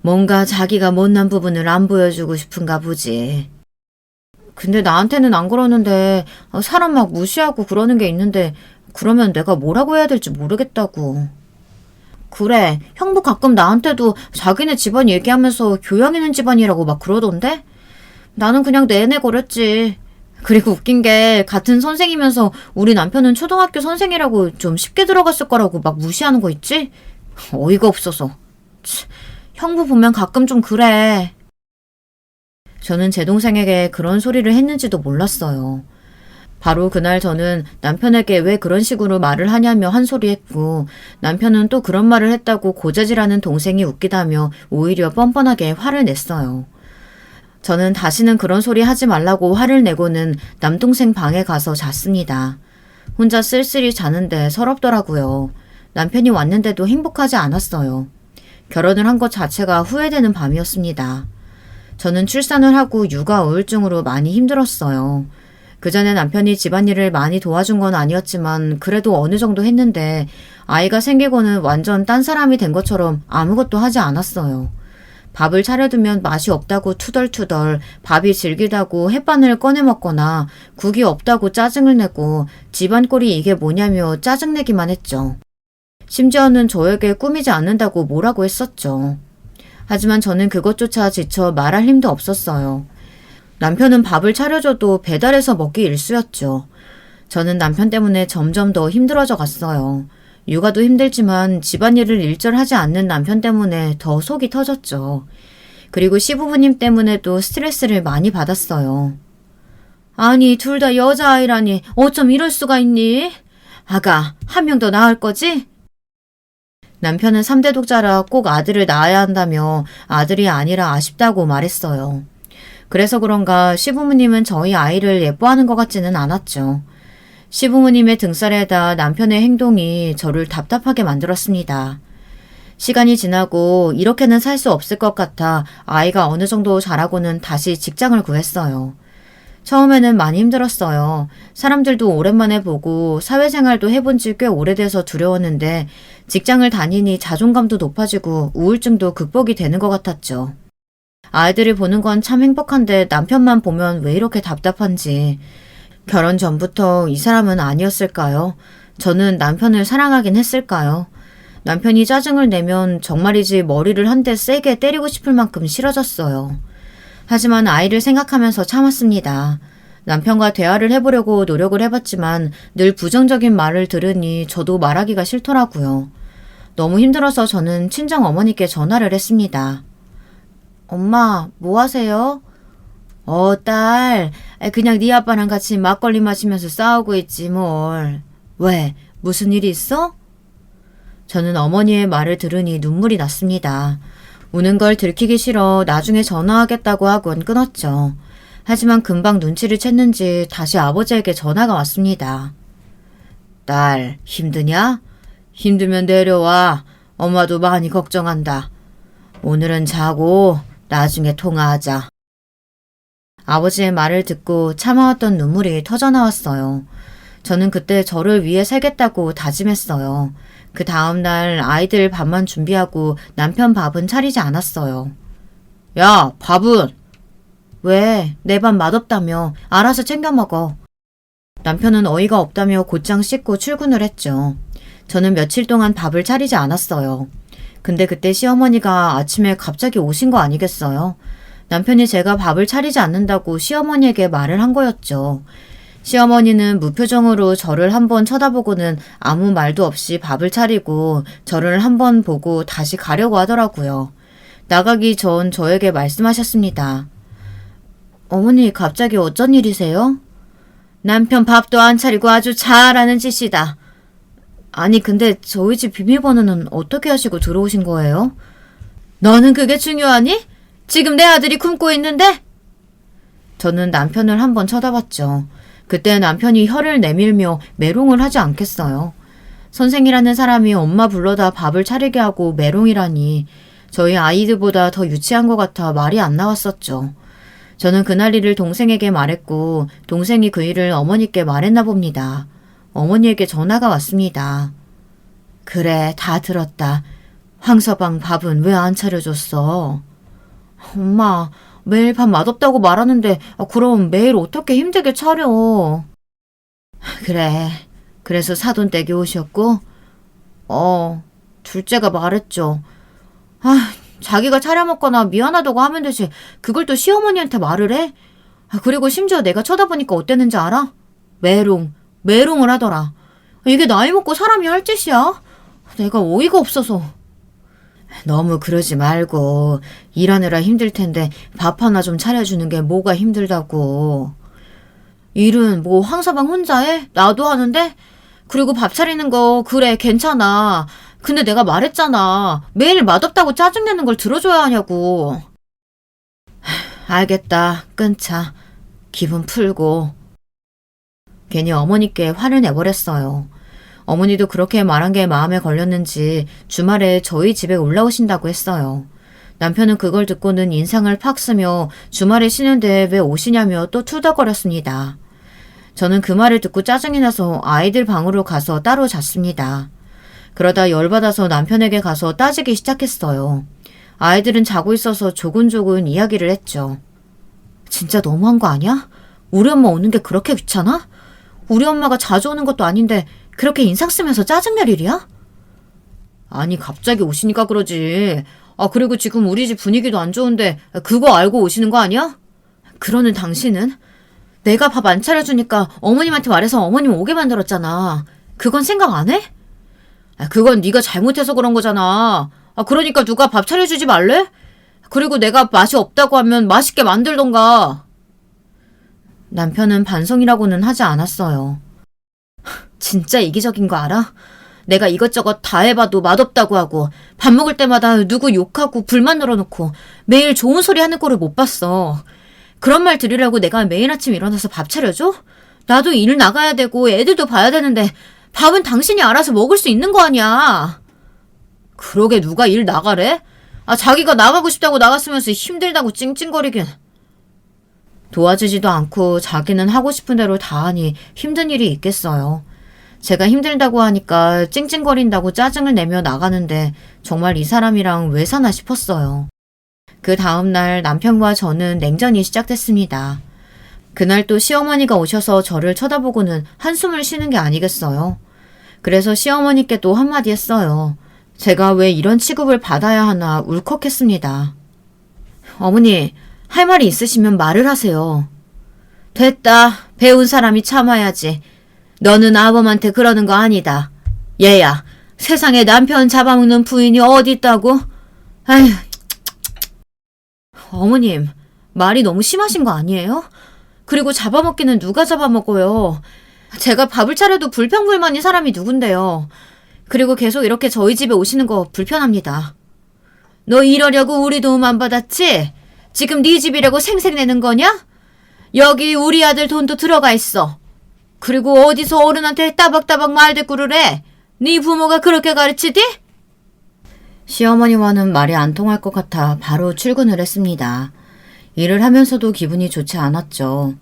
뭔가 자기가 못난 부분을 안 보여주고 싶은가 보지. 근데 나한테는 안 그러는데 사람 막 무시하고 그러는 게 있는데 그러면 내가 뭐라고 해야 될지 모르겠다고. 그래, 형부 가끔 나한테도 자기네 집안 얘기하면서 교양 있는 집안이라고 막 그러던데? 나는 그냥 내내거렸지. 그리고 웃긴 게 같은 선생이면서 우리 남편은 초등학교 선생이라고 좀 쉽게 들어갔을 거라고 막 무시하는 거 있지? 어이가 없어서. 형부 보면 가끔 좀 그래. 저는 제 동생에게 그런 소리를 했는지도 몰랐어요. 바로 그날 저는 남편에게 왜 그런 식으로 말을 하냐며 한 소리 했고 남편은 또 그런 말을 했다고 고자질하는 동생이 웃기다며 오히려 뻔뻔하게 화를 냈어요. 저는 다시는 그런 소리 하지 말라고 화를 내고는 남동생 방에 가서 잤습니다. 혼자 쓸쓸히 자는데 서럽더라고요. 남편이 왔는데도 행복하지 않았어요. 결혼을 한 것 자체가 후회되는 밤이었습니다. 저는 출산을 하고 육아 우울증으로 많이 힘들었어요. 그 전에 남편이 집안일을 많이 도와준 건 아니었지만 그래도 어느 정도 했는데 아이가 생기고는 완전 딴 사람이 된 것처럼 아무것도 하지 않았어요. 밥을 차려두면 맛이 없다고 투덜투덜, 밥이 질기다고 햇반을 꺼내 먹거나 국이 없다고 짜증을 내고 집안 꼴이 이게 뭐냐며 짜증내기만 했죠. 심지어는 저에게 꾸미지 않는다고 뭐라고 했었죠. 하지만 저는 그것조차 지쳐 말할 힘도 없었어요. 남편은 밥을 차려줘도 배달해서 먹기 일쑤였죠. 저는 남편 때문에 점점 더 힘들어져 갔어요. 육아도 힘들지만 집안일을 일절하지 않는 남편 때문에 더 속이 터졌죠. 그리고 시부모님 때문에도 스트레스를 많이 받았어요. 아니, 둘 다 여자아이라니 어쩜 이럴 수가 있니? 아가, 한 명 더 낳을 거지? 남편은 3대 독자라 꼭 아들을 낳아야 한다며 아들이 아니라 아쉽다고 말했어요. 그래서 그런가 시부모님은 저희 아이를 예뻐하는 것 같지는 않았죠. 시부모님의 등살에다 남편의 행동이 저를 답답하게 만들었습니다. 시간이 지나고 이렇게는 살 수 없을 것 같아 아이가 어느 정도 자라고는 다시 직장을 구했어요. 처음에는 많이 힘들었어요. 사람들도 오랜만에 보고 사회생활도 해본 지 꽤 오래돼서 두려웠는데 직장을 다니니 자존감도 높아지고 우울증도 극복이 되는 것 같았죠. 아이들을 보는 건 참 행복한데 남편만 보면 왜 이렇게 답답한지. 결혼 전부터 이 사람은 아니었을까요? 저는 남편을 사랑하긴 했을까요? 남편이 짜증을 내면 정말이지 머리를 한 대 세게 때리고 싶을 만큼 싫어졌어요. 하지만 아이를 생각하면서 참았습니다. 남편과 대화를 해보려고 노력을 해봤지만 늘 부정적인 말을 들으니 저도 말하기가 싫더라고요. 너무 힘들어서 저는 친정 어머니께 전화를 했습니다. 엄마, 뭐 하세요? 딸, 그냥 네 아빠랑 같이 막걸리 마시면서 싸우고 있지 뭘. 왜? 무슨 일이 있어? 저는 어머니의 말을 들으니 눈물이 났습니다. 우는 걸 들키기 싫어 나중에 전화하겠다고 하곤 끊었죠. 하지만 금방 눈치를 챘는지 다시 아버지에게 전화가 왔습니다. 딸, 힘드냐? 힘들면 내려와. 엄마도 많이 걱정한다. 오늘은 자고 나중에 통화하자. 아버지의 말을 듣고 참아왔던 눈물이 터져나왔어요. 저는 그때 저를 위해 살겠다고 다짐했어요. 그 다음날 아이들 밥만 준비하고 남편 밥은 차리지 않았어요. 야, 밥은? 왜? 내 밥 맛없다며. 알아서 챙겨 먹어. 남편은 어이가 없다며 곧장 씻고 출근을 했죠. 저는 며칠 동안 밥을 차리지 않았어요. 근데 그때 시어머니가 아침에 갑자기 오신 거 아니겠어요? 남편이 제가 밥을 차리지 않는다고 시어머니에게 말을 한 거였죠. 시어머니는 무표정으로 저를 한번 쳐다보고는 아무 말도 없이 밥을 차리고 저를 한번 보고 다시 가려고 하더라고요. 나가기 전 저에게 말씀하셨습니다. 어머니 갑자기 어쩐 일이세요? 남편 밥도 안 차리고 아주 잘하는 짓이다. 아니 근데 저희 집 비밀번호는 어떻게 하시고 들어오신 거예요? 너는 그게 중요하니? 지금 내 아들이 굶고 있는데? 저는 남편을 한번 쳐다봤죠. 그때 남편이 혀를 내밀며 메롱을 하지 않겠어요. 선생이라는 사람이 엄마 불러다 밥을 차리게 하고 메롱이라니 저희 아이들보다 더 유치한 것 같아 말이 안 나왔었죠. 저는 그날 일을 동생에게 말했고 동생이 그 일을 어머니께 말했나 봅니다. 어머니에게 전화가 왔습니다. 그래, 다 들었다. 황서방 밥은 왜 안 차려줬어? 엄마, 매일 밥 맛없다고 말하는데 그럼 매일 어떻게 힘들게 차려? 그래, 그래서 사돈댁에 오셨고? 둘째가 말했죠. 자기가 차려 먹거나 미안하다고 하면 되지. 그걸 또 시어머니한테 말을 해? 그리고 심지어 내가 쳐다보니까 어땠는지 알아? 메롱을 하더라. 이게 나이 먹고 사람이 할 짓이야? 내가 어이가 없어서. 너무 그러지 말고 일하느라 힘들 텐데 밥 하나 좀 차려주는 게 뭐가 힘들다고. 일은 뭐 황사방 혼자 해? 나도 하는데? 그리고 밥 차리는 거 그래 괜찮아. 근데 내가 말했잖아. 매일 맛없다고 짜증내는 걸 들어줘야 하냐고. 알겠다. 끊자. 기분 풀고. 괜히 어머니께 화를 내버렸어요. 어머니도 그렇게 말한 게 마음에 걸렸는지 주말에 저희 집에 올라오신다고 했어요. 남편은 그걸 듣고는 인상을 팍 쓰며 주말에 쉬는데 왜 오시냐며 또 투덜거렸습니다. 저는 그 말을 듣고 짜증이 나서 아이들 방으로 가서 따로 잤습니다. 그러다 열받아서 남편에게 가서 따지기 시작했어요. 아이들은 자고 있어서 조근조근 이야기를 했죠. 진짜 너무한 거 아니야? 우리 엄마 오는 게 그렇게 귀찮아? 우리 엄마가 자주 오는 것도 아닌데 그렇게 인상 쓰면서 짜증낼 일이야? 아니 갑자기 오시니까 그러지. 그리고 지금 우리 집 분위기도 안 좋은데 그거 알고 오시는 거 아니야? 그러는 당신은? 내가 밥 안 차려주니까 어머님한테 말해서 어머님 오게 만들었잖아. 그건 생각 안 해? 그건 네가 잘못해서 그런 거잖아. 그러니까 누가 밥 차려주지 말래? 그리고 내가 맛이 없다고 하면 맛있게 만들던가. 남편은 반성이라고는 하지 않았어요. 진짜 이기적인 거 알아? 내가 이것저것 다 해봐도 맛없다고 하고 밥 먹을 때마다 누구 욕하고 불만 늘어놓고 매일 좋은 소리 하는 꼴을 못 봤어. 그런 말 들으려고 내가 매일 아침 일어나서 밥 차려줘? 나도 일 나가야 되고 애들도 봐야 되는데 밥은 당신이 알아서 먹을 수 있는 거 아니야. 그러게 누가 일 나가래? 자기가 나가고 싶다고 나갔으면서 힘들다고 찡찡거리긴. 도와주지도 않고 자기는 하고 싶은 대로 다 하니 힘든 일이 있겠어요. 제가 힘들다고 하니까 찡찡거린다고 짜증을 내며 나가는데 정말 이 사람이랑 왜 사나 싶었어요. 그 다음날 남편과 저는 냉전이 시작됐습니다. 그날 또 시어머니가 오셔서 저를 쳐다보고는 한숨을 쉬는 게 아니겠어요. 그래서 시어머니께 또 한마디 했어요. 제가 왜 이런 취급을 받아야 하나 울컥했습니다. 어머니, 할 말이 있으시면 말을 하세요. 됐다. 배운 사람이 참아야지. 너는 아범한테 그러는 거 아니다. 얘야, 세상에 남편 잡아먹는 부인이 어디 있다고? 아휴. 어머님, 말이 너무 심하신 거 아니에요? 그리고 잡아먹기는 누가 잡아먹어요? 제가 밥을 차려도 불평불만인 사람이 누군데요. 그리고 계속 이렇게 저희 집에 오시는 거 불편합니다. 너 이러려고 우리 도움 안 받았지? 지금 네 집이라고 생색내는 거냐? 여기 우리 아들 돈도 들어가 있어. 그리고 어디서 어른한테 따박따박 말대꾸를 해? 네 부모가 그렇게 가르치디? 시어머니와는 말이 안 통할 것 같아 바로 출근을 했습니다. 일을 하면서도 기분이 좋지 않았죠.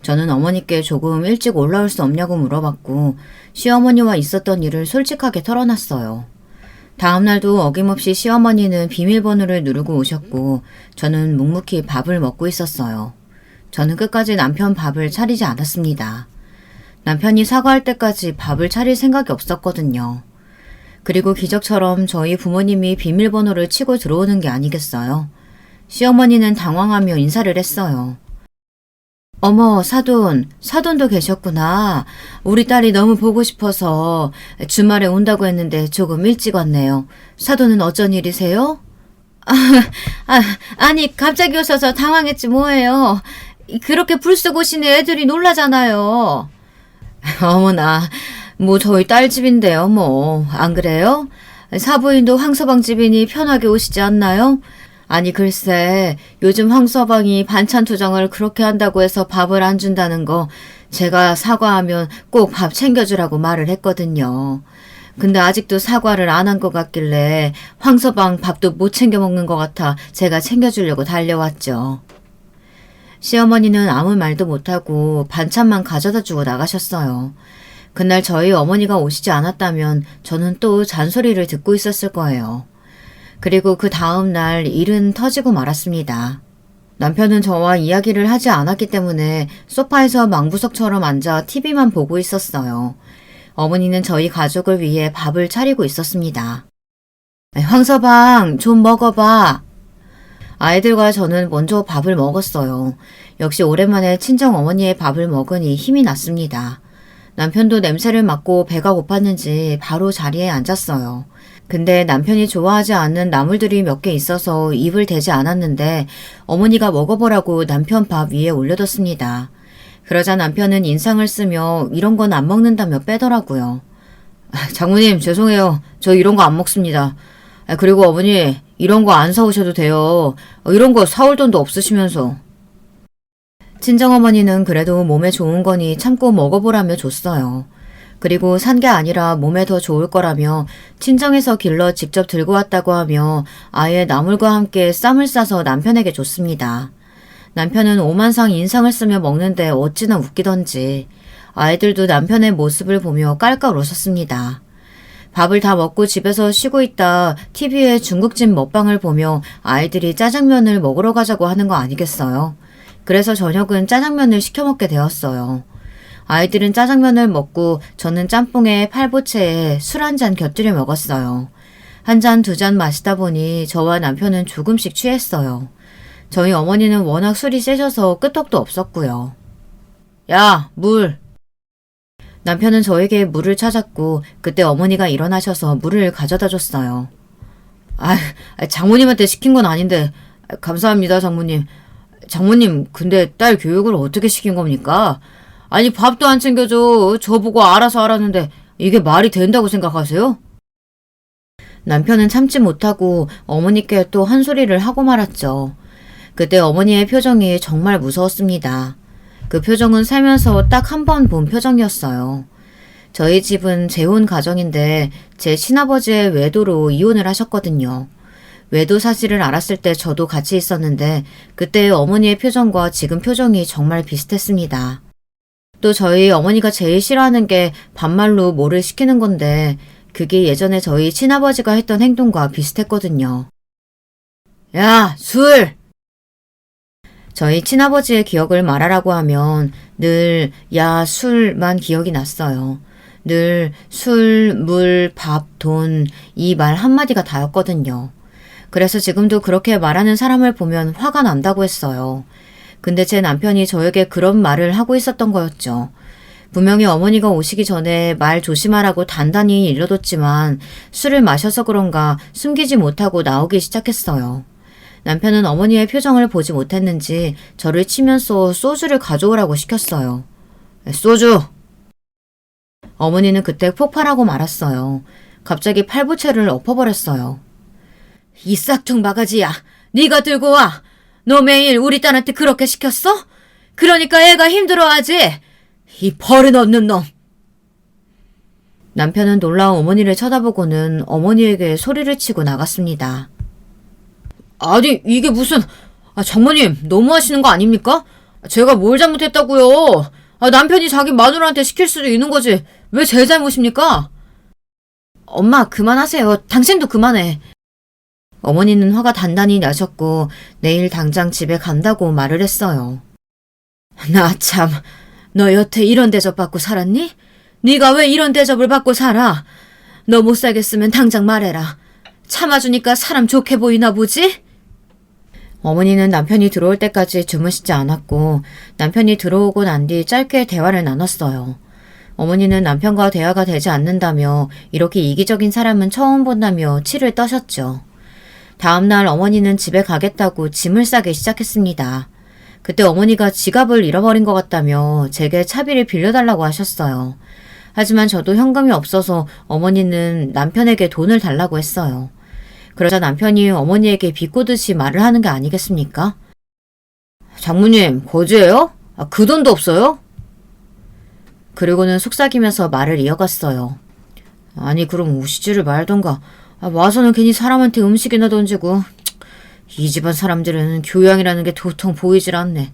저는 어머니께 조금 일찍 올라올 수 없냐고 물어봤고 시어머니와 있었던 일을 솔직하게 털어놨어요. 다음날도 어김없이 시어머니는 비밀번호를 누르고 오셨고 저는 묵묵히 밥을 먹고 있었어요. 저는 끝까지 남편 밥을 차리지 않았습니다. 남편이 사과할 때까지 밥을 차릴 생각이 없었거든요. 그리고 기적처럼 저희 부모님이 비밀번호를 치고 들어오는 게 아니겠어요. 시어머니는 당황하며 인사를 했어요. 어머, 사돈도 계셨구나. 우리 딸이 너무 보고 싶어서 주말에 온다고 했는데 조금 일찍 왔네요. 사돈은 어쩐 일이세요? 아니, 갑자기 오셔서 당황했지 뭐예요. 그렇게 불쑥 오시는 애들이 놀라잖아요. 어머나, 뭐 저희 딸 집인데요, 뭐. 안 그래요? 사부인도 황서방 집이니 편하게 오시지 않나요? 아니 글쎄 요즘 황서방이 반찬 투정을 그렇게 한다고 해서 밥을 안 준다는 거 제가 사과하면 꼭 밥 챙겨주라고 말을 했거든요. 근데 아직도 사과를 안 한 것 같길래 황서방 밥도 못 챙겨 먹는 것 같아 제가 챙겨주려고 달려왔죠. 시어머니는 아무 말도 못하고 반찬만 가져다 주고 나가셨어요. 그날 저희 어머니가 오시지 않았다면 저는 또 잔소리를 듣고 있었을 거예요. 그리고 그 다음 날 일은 터지고 말았습니다. 남편은 저와 이야기를 하지 않았기 때문에 소파에서 망부석처럼 앉아 TV만 보고 있었어요. 어머니는 저희 가족을 위해 밥을 차리고 있었습니다. 황서방, 좀 먹어봐. 아이들과 저는 먼저 밥을 먹었어요. 역시 오랜만에 친정 어머니의 밥을 먹으니 힘이 났습니다. 남편도 냄새를 맡고 배가 고팠는지 바로 자리에 앉았어요. 근데 남편이 좋아하지 않는 나물들이 몇 개 있어서 입을 대지 않았는데 어머니가 먹어보라고 남편 밥 위에 올려뒀습니다. 그러자 남편은 인상을 쓰며 이런 건 안 먹는다며 빼더라고요. 장모님 죄송해요. 저 이런 거 안 먹습니다. 그리고 어머니 이런 거 안 사오셔도 돼요. 이런 거 사올 돈도 없으시면서. 친정어머니는 그래도 몸에 좋은 거니 참고 먹어보라며 줬어요. 그리고 산 게 아니라 몸에 더 좋을 거라며 친정에서 길러 직접 들고 왔다고 하며 아예 나물과 함께 쌈을 싸서 남편에게 줬습니다. 남편은 오만상 인상을 쓰며 먹는데 어찌나 웃기던지 아이들도 남편의 모습을 보며 깔깔 웃었습니다. 밥을 다 먹고 집에서 쉬고 있다 TV에 중국집 먹방을 보며 아이들이 짜장면을 먹으러 가자고 하는 거 아니겠어요? 그래서 저녁은 짜장면을 시켜 먹게 되었어요. 아이들은 짜장면을 먹고 저는 짬뽕에 팔보채에 술 한 잔 곁들여 먹었어요. 한 잔, 두 잔 마시다 보니 저와 남편은 조금씩 취했어요. 저희 어머니는 워낙 술이 세셔서 끄떡도 없었고요. 야, 물! 남편은 저에게 물을 찾았고 그때 어머니가 일어나셔서 물을 가져다 줬어요. 장모님한테 시킨 건 아닌데 감사합니다, 장모님. 장모님, 근데 딸 교육을 어떻게 시킨 겁니까? 아니 밥도 안 챙겨줘. 저보고 알아서 하라는데 이게 말이 된다고 생각하세요? 남편은 참지 못하고 어머니께 또 한 소리를 하고 말았죠. 그때 어머니의 표정이 정말 무서웠습니다. 그 표정은 살면서 딱 한 번 본 표정이었어요. 저희 집은 재혼 가정인데 제 친아버지의 외도로 이혼을 하셨거든요. 외도 사실을 알았을 때 저도 같이 있었는데 그때 어머니의 표정과 지금 표정이 정말 비슷했습니다. 또 저희 어머니가 제일 싫어하는 게 반말로 뭐를 시키는 건데 그게 예전에 저희 친아버지가 했던 행동과 비슷했거든요. 야, 술! 저희 친아버지의 기억을 말하라고 하면 늘 야, 술만 기억이 났어요. 늘 술, 물, 밥, 돈 이 말 한마디가 다였거든요. 그래서 지금도 그렇게 말하는 사람을 보면 화가 난다고 했어요. 근데 제 남편이 저에게 그런 말을 하고 있었던 거였죠. 분명히 어머니가 오시기 전에 말 조심하라고 단단히 일러뒀지만 술을 마셔서 그런가 숨기지 못하고 나오기 시작했어요. 남편은 어머니의 표정을 보지 못했는지 저를 치면서 소주를 가져오라고 시켰어요. 소주! 어머니는 그때 폭발하고 말았어요. 갑자기 팔부채를 엎어버렸어요. 이 싹퉁 바가지야. 네가 들고 와. 너 매일 우리 딸한테 그렇게 시켰어? 그러니까 애가 힘들어하지. 이 버릇없는 놈. 남편은 놀라운 어머니를 쳐다보고는 어머니에게 소리를 치고 나갔습니다. 아니 이게 무슨... 장모님 너무하시는 거 아닙니까? 제가 뭘 잘못했다고요. 남편이 자기 마누라한테 시킬 수도 있는 거지. 왜 제 잘못입니까? 엄마, 그만하세요. 당신도 그만해. 어머니는 화가 단단히 나셨고 내일 당장 집에 간다고 말을 했어요. 나 참, 너 여태 이런 대접 받고 살았니? 네가 왜 이런 대접을 받고 살아? 너 못 살겠으면 당장 말해라. 참아주니까 사람 좋게 보이나 보지? 어머니는 남편이 들어올 때까지 주무시지 않았고 남편이 들어오고 난 뒤 짧게 대화를 나눴어요. 어머니는 남편과 대화가 되지 않는다며 이렇게 이기적인 사람은 처음 본다며 치를 떠셨죠. 다음날 어머니는 집에 가겠다고 짐을 싸기 시작했습니다. 그때 어머니가 지갑을 잃어버린 것 같다며 제게 차비를 빌려달라고 하셨어요. 하지만 저도 현금이 없어서 어머니는 남편에게 돈을 달라고 했어요. 그러자 남편이 어머니에게 비꼬듯이 말을 하는 게 아니겠습니까? 장모님, 거지예요? 그 돈도 없어요? 그리고는 속삭이면서 말을 이어갔어요. 아니, 그럼 오시지를 말던가. 와서는 괜히 사람한테 음식이나 던지고. 이 집안 사람들은 교양이라는 게 도통 보이질 않네.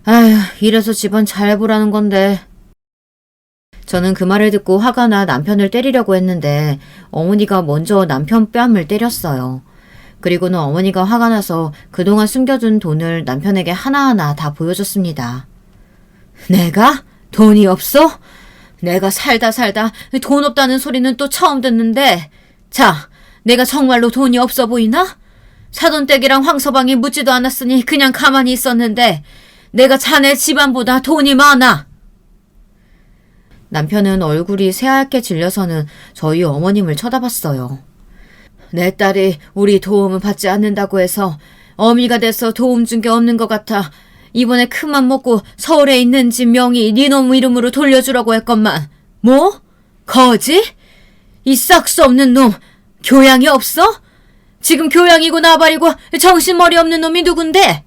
아휴, 이래서 집안 잘 보라는 건데. 저는 그 말을 듣고 화가 나 남편을 때리려고 했는데 어머니가 먼저 남편 뺨을 때렸어요. 그리고는 어머니가 화가 나서 그동안 숨겨둔 돈을 남편에게 하나하나 다 보여줬습니다. 내가? 돈이 없어? 내가 살다 돈 없다는 소리는 또 처음 듣는데. 자, 내가 정말로 돈이 없어 보이나? 사돈댁이랑 황서방이 묻지도 않았으니 그냥 가만히 있었는데 내가 자네 집안보다 돈이 많아. 남편은 얼굴이 새하얗게 질려서는 저희 어머님을 쳐다봤어요. 내 딸이 우리 도움을 받지 않는다고 해서 어미가 돼서 도움 준 게 없는 것 같아 이번에 큰맘 먹고 서울에 있는 집 명의 네 놈 이름으로 돌려주라고 했건만. 뭐? 거지? 이 싹수 없는 놈 교양이 없어? 지금 교양이고 나발이고 정신머리 없는 놈이 누군데?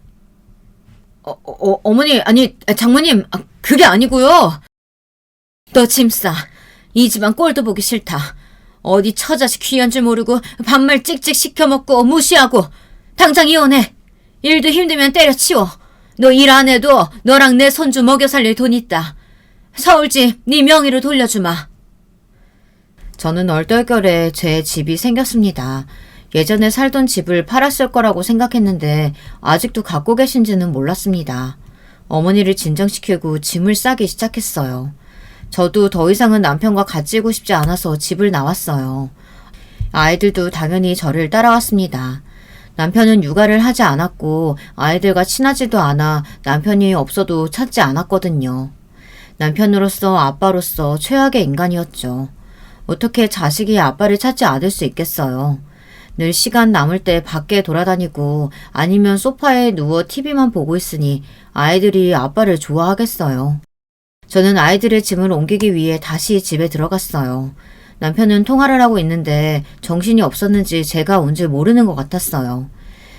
어머니, 아니 장모님, 그게 아니고요. 너 짐싸. 이 집안 꼴도 보기 싫다. 어디 처자식 귀한 줄 모르고 반말 찍찍 시켜먹고 무시하고. 당장 이혼해. 일도 힘들면 때려치워. 너 일 안 해도 너랑 내 손주 먹여 살릴 돈 있다. 서울집 네 명의로 돌려주마. 저는 얼떨결에 제 집이 생겼습니다. 예전에 살던 집을 팔았을 거라고 생각했는데 아직도 갖고 계신지는 몰랐습니다. 어머니를 진정시키고 짐을 싸기 시작했어요. 저도 더 이상은 남편과 같이 있고 싶지 않아서 집을 나왔어요. 아이들도 당연히 저를 따라왔습니다. 남편은 육아를 하지 않았고 아이들과 친하지도 않아 남편이 없어도 찾지 않았거든요. 남편으로서 아빠로서 최악의 인간이었죠. 어떻게 자식이 아빠를 찾지 않을 수 있겠어요. 늘 시간 남을 때 밖에 돌아다니고 아니면 소파에 누워 TV만 보고 있으니 아이들이 아빠를 좋아하겠어요. 저는 아이들의 짐을 옮기기 위해 다시 집에 들어갔어요. 남편은 통화를 하고 있는데 정신이 없었는지 제가 온 줄 모르는 것 같았어요.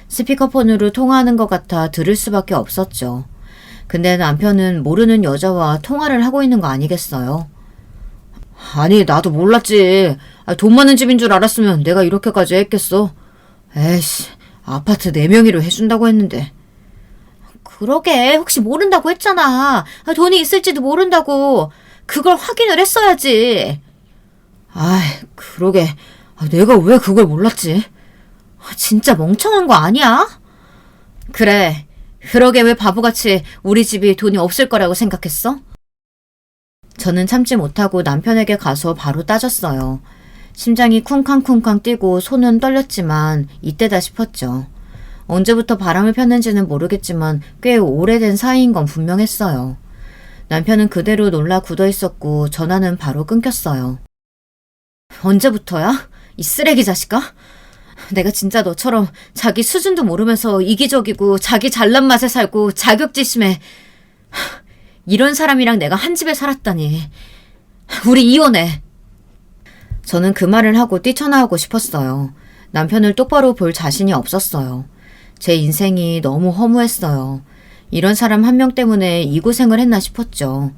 스피커폰으로 통화하는 것 같아 들을 수밖에 없었죠. 근데 남편은 모르는 여자와 통화를 하고 있는 거 아니겠어요? 아니, 나도 몰랐지. 돈 많은 집인 줄 알았으면 내가 이렇게까지 했겠어. 에이씨, 아파트 4명의로 해준다고 했는데. 그러게, 혹시 모른다고 했잖아. 돈이 있을지도 모른다고. 그걸 확인을 했어야지. 아이, 그러게. 내가 왜 그걸 몰랐지? 진짜 멍청한 거 아니야? 그래, 그러게 왜 바보같이 우리 집이 돈이 없을 거라고 생각했어? 저는 참지 못하고 남편에게 가서 바로 따졌어요. 심장이 쿵쾅쿵쾅 뛰고 손은 떨렸지만 이때다 싶었죠. 언제부터 바람을 폈는지는 모르겠지만 꽤 오래된 사이인 건 분명했어요. 남편은 그대로 놀라 굳어 있었고 전화는 바로 끊겼어요. 언제부터야? 이 쓰레기 자식아? 내가 진짜 너처럼 자기 수준도 모르면서 이기적이고 자기 잘난 맛에 살고 자격지심에 이런 사람이랑 내가 한 집에 살았다니. 우리 이혼해. 저는 그 말을 하고 뛰쳐나오고 싶었어요. 남편을 똑바로 볼 자신이 없었어요. 제 인생이 너무 허무했어요. 이런 사람 한 명 때문에 이 고생을 했나 싶었죠.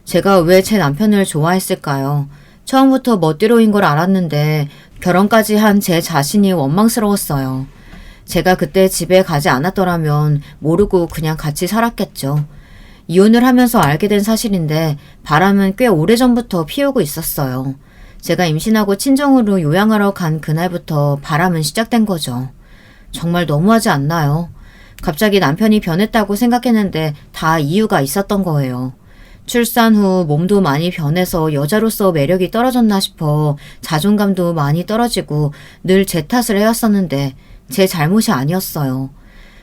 제가 왜 제 남편을 좋아했을까요? 처음부터 멋대로인 걸 알았는데 결혼까지 한 제 자신이 원망스러웠어요. 제가 그때 집에 가지 않았더라면 모르고 그냥 같이 살았겠죠. 이혼을 하면서 알게 된 사실인데 바람은 꽤 오래전부터 피우고 있었어요. 제가 임신하고 친정으로 요양하러 간 그날부터 바람은 시작된 거죠. 정말 너무하지 않나요? 갑자기 남편이 변했다고 생각했는데 다 이유가 있었던 거예요. 출산 후 몸도 많이 변해서 여자로서 매력이 떨어졌나 싶어 자존감도 많이 떨어지고 늘 제 탓을 해왔었는데 제 잘못이 아니었어요.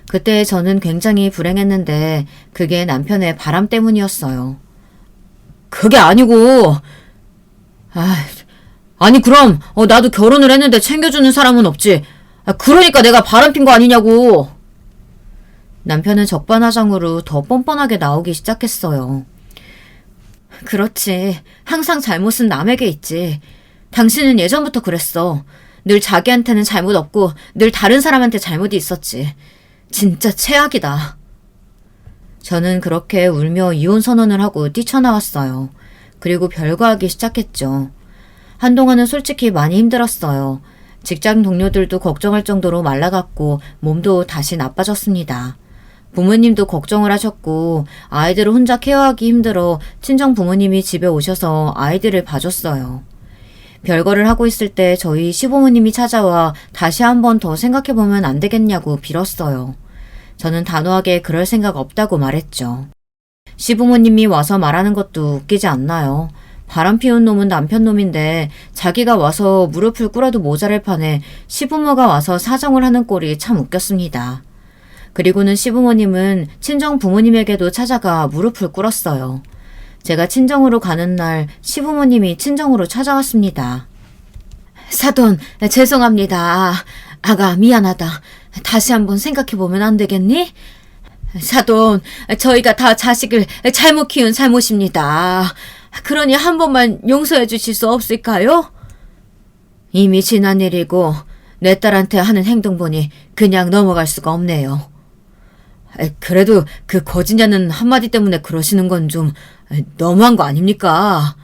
그때 저는 굉장히 불행했는데 그게 남편의 바람 때문이었어요. 그게 아니고, 아니 그럼 나도 결혼을 했는데 챙겨주는 사람은 없지. 그러니까 내가 바람핀 거 아니냐고. 남편은 적반하장으로 더 뻔뻔하게 나오기 시작했어요. 그렇지. 항상 잘못은 남에게 있지. 당신은 예전부터 그랬어. 늘 자기한테는 잘못 없고 늘 다른 사람한테 잘못이 있었지. 진짜 최악이다. 저는 그렇게 울며 이혼 선언을 하고 뛰쳐나왔어요. 그리고 별거하기 시작했죠. 한동안은 솔직히 많이 힘들었어요. 직장 동료들도 걱정할 정도로 말라갔고 몸도 다시 나빠졌습니다. 부모님도 걱정을 하셨고 아이들을 혼자 케어하기 힘들어 친정 부모님이 집에 오셔서 아이들을 봐줬어요. 별거를 하고 있을 때 저희 시부모님이 찾아와 다시 한 번 더 생각해보면 안 되겠냐고 빌었어요. 저는 단호하게 그럴 생각 없다고 말했죠. 시부모님이 와서 말하는 것도 웃기지 않나요? 바람 피운 놈은 남편 놈인데 자기가 와서 무릎을 꿇어도 모자랄 판에 시부모가 와서 사정을 하는 꼴이 참 웃겼습니다. 그리고는 시부모님은 친정 부모님에게도 찾아가 무릎을 꿇었어요. 제가 친정으로 가는 날 시부모님이 친정으로 찾아왔습니다. 사돈, 죄송합니다. 아가 미안하다. 다시 한번 생각해보면 안 되겠니? 사돈, 저희가 다 자식을 잘못 키운 잘못입니다. 그러니 한 번만 용서해 주실 수 없을까요? 이미 지난 일이고 내 딸한테 하는 행동 보니 그냥 넘어갈 수가 없네요. 그래도 그 거지냐는 한마디 때문에 그러시는 건 좀 너무한 거 아닙니까?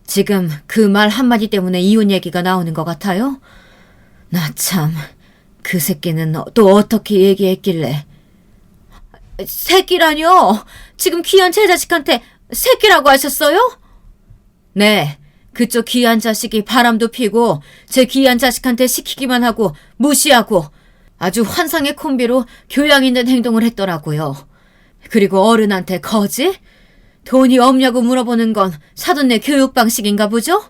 지금 그 말 한마디 때문에 이혼 얘기가 나오는 것 같아요? 나 참, 그 새끼는 또 어떻게 얘기했길래. 새끼라뇨? 지금 귀한 제 자식한테 새끼라고 하셨어요? 네, 그쪽 귀한 자식이 바람도 피고 제 귀한 자식한테 시키기만 하고 무시하고 아주 환상의 콤비로 교양 있는 행동을 했더라고요. 그리고 어른한테 거지? 돈이 없냐고 물어보는 건 사돈네 교육 방식인가 보죠?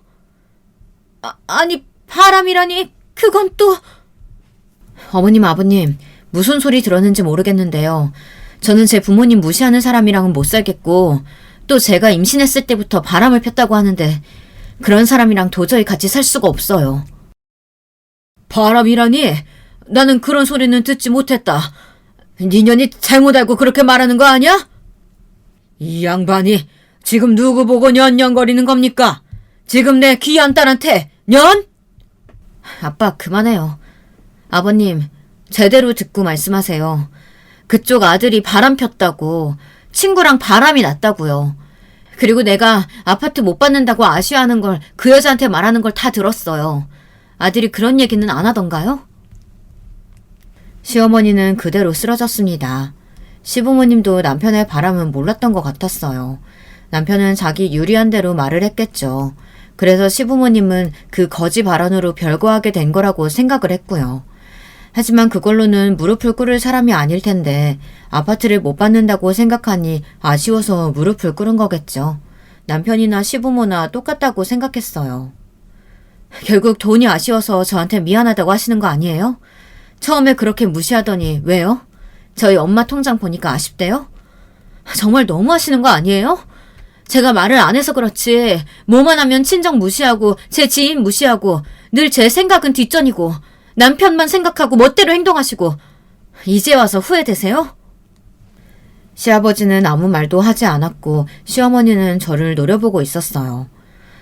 아니 바람이라니 그건 또... 어머님 아버님 무슨 소리 들었는지 모르겠는데요. 저는 제 부모님 무시하는 사람이랑은 못 살겠고 또 제가 임신했을 때부터 바람을 폈다고 하는데 그런 사람이랑 도저히 같이 살 수가 없어요. 바람이라니? 나는 그런 소리는 듣지 못했다. 니년이 잘못 알고 그렇게 말하는 거 아니야? 이 양반이 지금 누구 보고 년년거리는 겁니까? 지금 내 귀한 딸한테 년? 아빠 그만해요. 아버님 제대로 듣고 말씀하세요. 그쪽 아들이 바람 폈다고 친구랑 바람이 났다고요. 그리고 내가 아파트 못 받는다고 아쉬워하는 걸 그 여자한테 말하는 걸 다 들었어요. 아들이 그런 얘기는 안 하던가요? 시어머니는 그대로 쓰러졌습니다. 시부모님도 남편의 바람은 몰랐던 것 같았어요. 남편은 자기 유리한 대로 말을 했겠죠. 그래서 시부모님은 그 거지 발언으로 별거하게 된 거라고 생각을 했고요. 하지만 그걸로는 무릎을 꿇을 사람이 아닐 텐데 아파트를 못 받는다고 생각하니 아쉬워서 무릎을 꿇은 거겠죠. 남편이나 시부모나 똑같다고 생각했어요. 결국 돈이 아쉬워서 저한테 미안하다고 하시는 거 아니에요? 처음에 그렇게 무시하더니 왜요? 저희 엄마 통장 보니까 아쉽대요? 정말 너무 하시는 거 아니에요? 제가 말을 안 해서 그렇지 뭐만 하면 친정 무시하고 제 지인 무시하고 늘 제 생각은 뒷전이고 남편만 생각하고 멋대로 행동하시고 이제 와서 후회되세요? 시아버지는 아무 말도 하지 않았고 시어머니는 저를 노려보고 있었어요.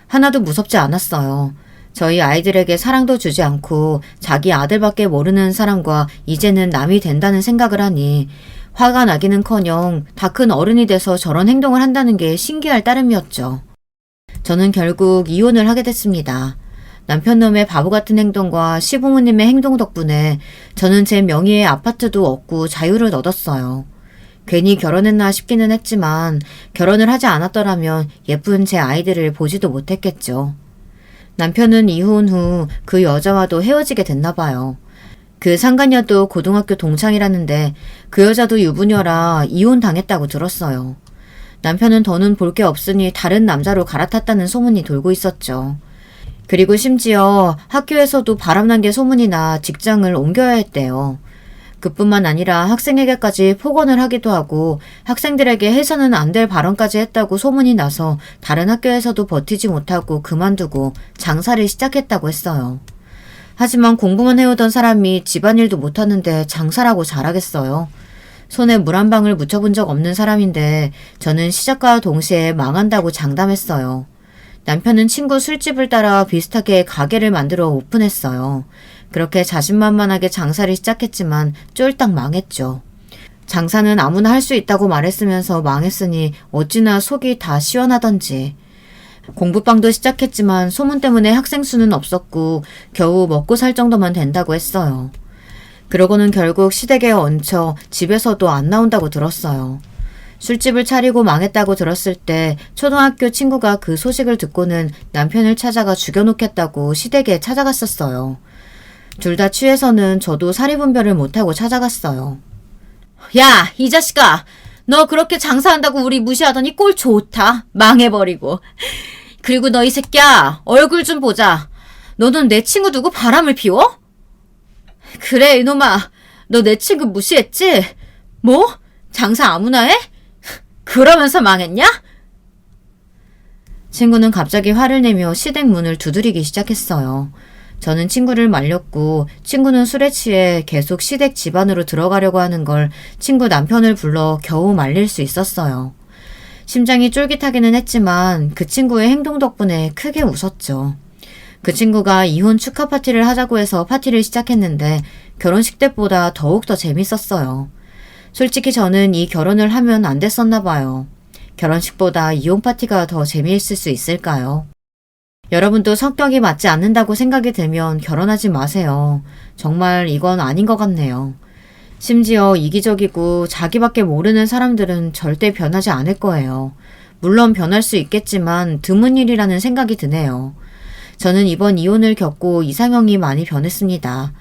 하나도 무섭지 않았어요. 저희 아이들에게 사랑도 주지 않고 자기 아들밖에 모르는 사람과 이제는 남이 된다는 생각을 하니 화가 나기는커녕 다 큰 어른이 돼서 저런 행동을 한다는 게 신기할 따름이었죠. 저는 결국 이혼을 하게 됐습니다. 남편놈의 바보 같은 행동과 시부모님의 행동 덕분에 저는 제 명의의 아파트도 얻고 자유를 얻었어요. 괜히 결혼했나 싶기는 했지만 결혼을 하지 않았더라면 예쁜 제 아이들을 보지도 못했겠죠. 남편은 이혼 후 그 여자와도 헤어지게 됐나 봐요. 그 상간녀도 고등학교 동창이라는데 그 여자도 유부녀라 이혼당했다고 들었어요. 남편은 더는 볼 게 없으니 다른 남자로 갈아탔다는 소문이 돌고 있었죠. 그리고 심지어 학교에서도 바람난 게 소문이 나 직장을 옮겨야 했대요. 그뿐만 아니라 학생에게까지 폭언을 하기도 하고 학생들에게 해서는 안 될 발언까지 했다고 소문이 나서 다른 학교에서도 버티지 못하고 그만두고 장사를 시작했다고 했어요. 하지만 공부만 해오던 사람이 집안일도 못하는데 장사라고 잘하겠어요. 손에 물 한 방울 묻혀본 적 없는 사람인데 저는 시작과 동시에 망한다고 장담했어요. 남편은 친구 술집을 따라 비슷하게 가게를 만들어 오픈했어요. 그렇게 자신만만하게 장사를 시작했지만 쫄딱 망했죠. 장사는 아무나 할 수 있다고 말했으면서 망했으니 어찌나 속이 다 시원하던지. 공부방도 시작했지만 소문 때문에 학생 수는 없었고 겨우 먹고 살 정도만 된다고 했어요. 그러고는 결국 시댁에 얹혀 집에서도 안 나온다고 들었어요. 술집을 차리고 망했다고 들었을 때 초등학교 친구가 그 소식을 듣고는 남편을 찾아가 죽여놓겠다고 시댁에 찾아갔었어요. 둘 다 취해서는 저도 사리분별을 못하고 찾아갔어요. 야, 이 자식아! 너 그렇게 장사한다고 우리 무시하더니 꼴 좋다. 망해버리고. 그리고 너 이 새끼야, 얼굴 좀 보자. 너는 내 친구 두고 바람을 피워? 그래, 이놈아. 너 내 친구 무시했지? 뭐? 장사 아무나 해? 그러면서 망했냐? 친구는 갑자기 화를 내며 시댁 문을 두드리기 시작했어요. 저는 친구를 말렸고 친구는 술에 취해 계속 시댁 집 안으로 들어가려고 하는 걸 친구 남편을 불러 겨우 말릴 수 있었어요. 심장이 쫄깃하기는 했지만 그 친구의 행동 덕분에 크게 웃었죠. 그 친구가 이혼 축하 파티를 하자고 해서 파티를 시작했는데 결혼식 때보다 더욱더 재밌었어요. 솔직히 저는 이 결혼을 하면 안 됐었나 봐요. 결혼식보다 이혼 파티가 더 재미있을 수 있을까요? 여러분도 성격이 맞지 않는다고 생각이 들면 결혼하지 마세요. 정말 이건 아닌 것 같네요. 심지어 이기적이고 자기밖에 모르는 사람들은 절대 변하지 않을 거예요. 물론 변할 수 있겠지만 드문 일이라는 생각이 드네요. 저는 이번 이혼을 겪고 이상형이 많이 변했습니다.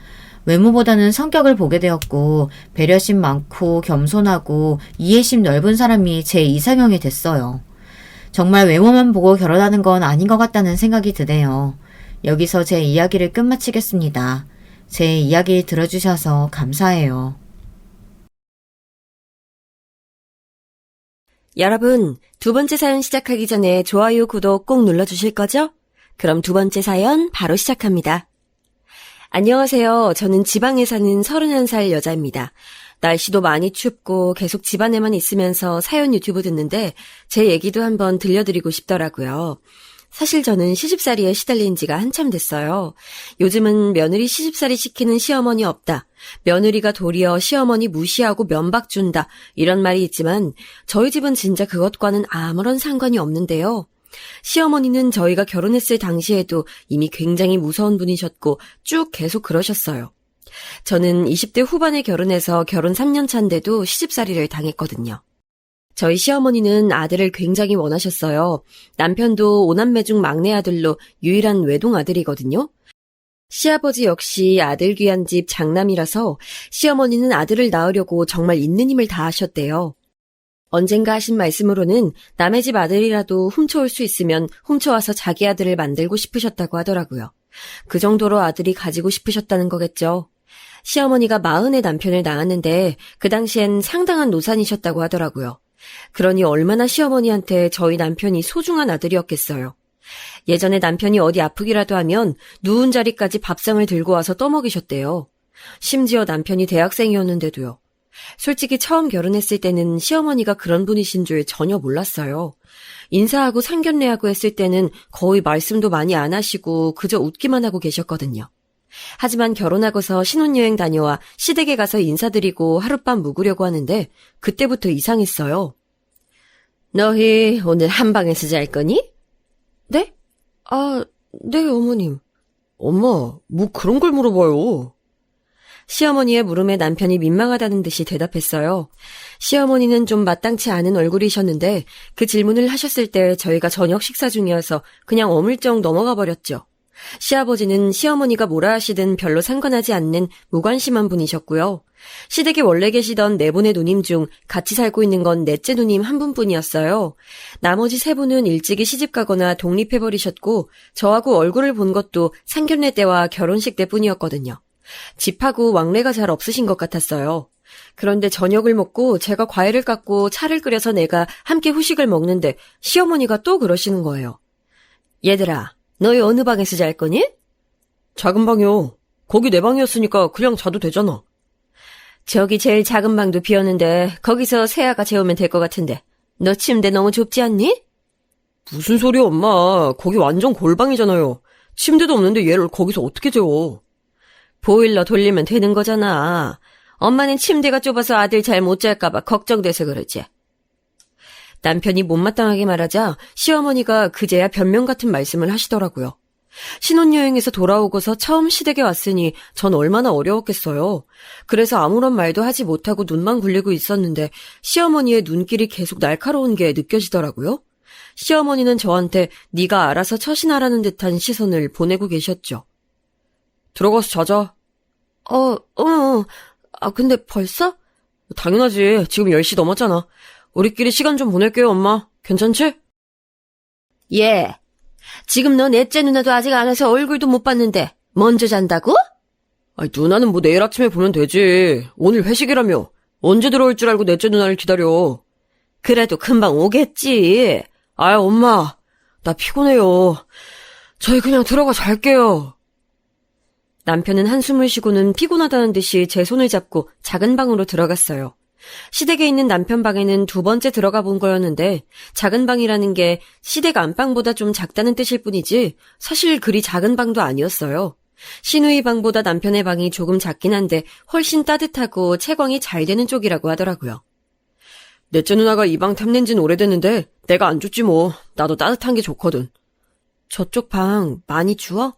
외모보다는 성격을 보게 되었고 배려심 많고 겸손하고 이해심 넓은 사람이 제 이상형이 됐어요. 정말 외모만 보고 결혼하는 건 아닌 것 같다는 생각이 드네요. 여기서 제 이야기를 끝마치겠습니다. 제 이야기 들어주셔서 감사해요. 여러분, 두 번째 사연 시작하기 전에 좋아요, 구독 꼭 눌러주실 거죠? 그럼 두 번째 사연 바로 시작합니다. 안녕하세요. 저는 지방에 사는 31살 여자입니다. 날씨도 많이 춥고 계속 집안에만 있으면서 사연 유튜브 듣는데 제 얘기도 한번 들려드리고 싶더라고요. 사실 저는 시집살이에 시달린 지가 한참 됐어요. 요즘은 며느리 시집살이 시키는 시어머니 없다. 며느리가 도리어 시어머니 무시하고 면박 준다. 이런 말이 있지만 저희 집은 진짜 그것과는 아무런 상관이 없는데요. 시어머니는 저희가 결혼했을 당시에도 이미 굉장히 무서운 분이셨고 쭉 계속 그러셨어요. 저는 20대 후반에 결혼해서 결혼 3년 차인데도 시집살이를 당했거든요. 저희 시어머니는 아들을 굉장히 원하셨어요. 남편도 5남매 중 막내 아들로 유일한 외동 아들이거든요. 시아버지 역시 아들 귀한 집 장남이라서 시어머니는 아들을 낳으려고 정말 있는 힘을 다하셨대요. 언젠가 하신 말씀으로는 남의 집 아들이라도 훔쳐올 수 있으면 훔쳐와서 자기 아들을 만들고 싶으셨다고 하더라고요. 그 정도로 아들이 가지고 싶으셨다는 거겠죠. 시어머니가 40의 남편을 낳았는데 그 당시엔 상당한 노산이셨다고 하더라고요. 그러니 얼마나 시어머니한테 저희 남편이 소중한 아들이었겠어요. 예전에 남편이 어디 아프기라도 하면 누운 자리까지 밥상을 들고 와서 떠먹이셨대요. 심지어 남편이 대학생이었는데도요. 솔직히 처음 결혼했을 때는 시어머니가 그런 분이신 줄 전혀 몰랐어요. 인사하고 상견례하고 했을 때는 거의 말씀도 많이 안 하시고 그저 웃기만 하고 계셨거든요. 하지만 결혼하고서 신혼여행 다녀와 시댁에 가서 인사드리고 하룻밤 묵으려고 하는데 그때부터 이상했어요. 너희 오늘 한방에서 잘 거니? 네? 네 어머님. 엄마, 뭐 그런 걸 물어봐요. 시어머니의 물음에 남편이 민망하다는 듯이 대답했어요. 시어머니는 좀 마땅치 않은 얼굴이셨는데 그 질문을 하셨을 때 저희가 저녁 식사 중이어서 그냥 어물쩍 넘어가 버렸죠. 시아버지는 시어머니가 뭐라 하시든 별로 상관하지 않는 무관심한 분이셨고요. 시댁에 원래 계시던 네 분의 누님 중 같이 살고 있는 건 넷째 누님 한 분뿐이었어요. 나머지 세 분은 일찍이 시집가거나 독립해버리셨고 저하고 얼굴을 본 것도 상견례 때와 결혼식 때뿐이었거든요. 집하고 왕래가 잘 없으신 것 같았어요. 그런데 저녁을 먹고 제가 과일을 깎고 차를 끓여서 내가 함께 후식을 먹는데 시어머니가 또 그러시는 거예요. 얘들아, 너희 어느 방에서 잘 거니? 작은 방이요. 거기 내 방이었으니까 그냥 자도 되잖아. 저기 제일 작은 방도 비었는데 거기서 세아가 재우면 될 것 같은데 너 침대 너무 좁지 않니? 무슨 소리야 엄마. 거기 완전 골방이잖아요. 침대도 없는데 얘를 거기서 어떻게 재워. 보일러 돌리면 되는 거잖아. 엄마는 침대가 좁아서 아들 잘 못 잘까봐 걱정돼서 그러지. 남편이 못마땅하게 말하자 시어머니가 그제야 변명 같은 말씀을 하시더라고요. 신혼여행에서 돌아오고서 처음 시댁에 왔으니 전 얼마나 어려웠겠어요. 그래서 아무런 말도 하지 못하고 눈만 굴리고 있었는데 시어머니의 눈길이 계속 날카로운 게 느껴지더라고요. 시어머니는 저한테 네가 알아서 처신하라는 듯한 시선을 보내고 계셨죠. 들어가서 자자. 근데 벌써? 당연하지. 지금 10시 넘었잖아. 우리끼리 시간 좀 보낼게요, 엄마. 괜찮지? 예. 지금 너 넷째 누나도 아직 안 와서 얼굴도 못 봤는데 먼저 잔다고? 아니, 누나는 뭐 내일 아침에 보면 되지. 오늘 회식이라며. 언제 들어올 줄 알고 넷째 누나를 기다려. 그래도 금방 오겠지. 아유, 엄마. 나 피곤해요. 저희 그냥 들어가 잘게요. 남편은 한숨을 쉬고는 피곤하다는 듯이 제 손을 잡고 작은 방으로 들어갔어요. 시댁에 있는 남편 방에는 두 번째 들어가 본 거였는데 작은 방이라는 게 시댁 안방보다 좀 작다는 뜻일 뿐이지 사실 그리 작은 방도 아니었어요. 시누이 방보다 남편의 방이 조금 작긴 한데 훨씬 따뜻하고 채광이 잘 되는 쪽이라고 하더라고요. 넷째 누나가 이 방 탐낸 지는 오래됐는데 내가 안 줬지 뭐. 나도 따뜻한 게 좋거든. 저쪽 방 많이 추워?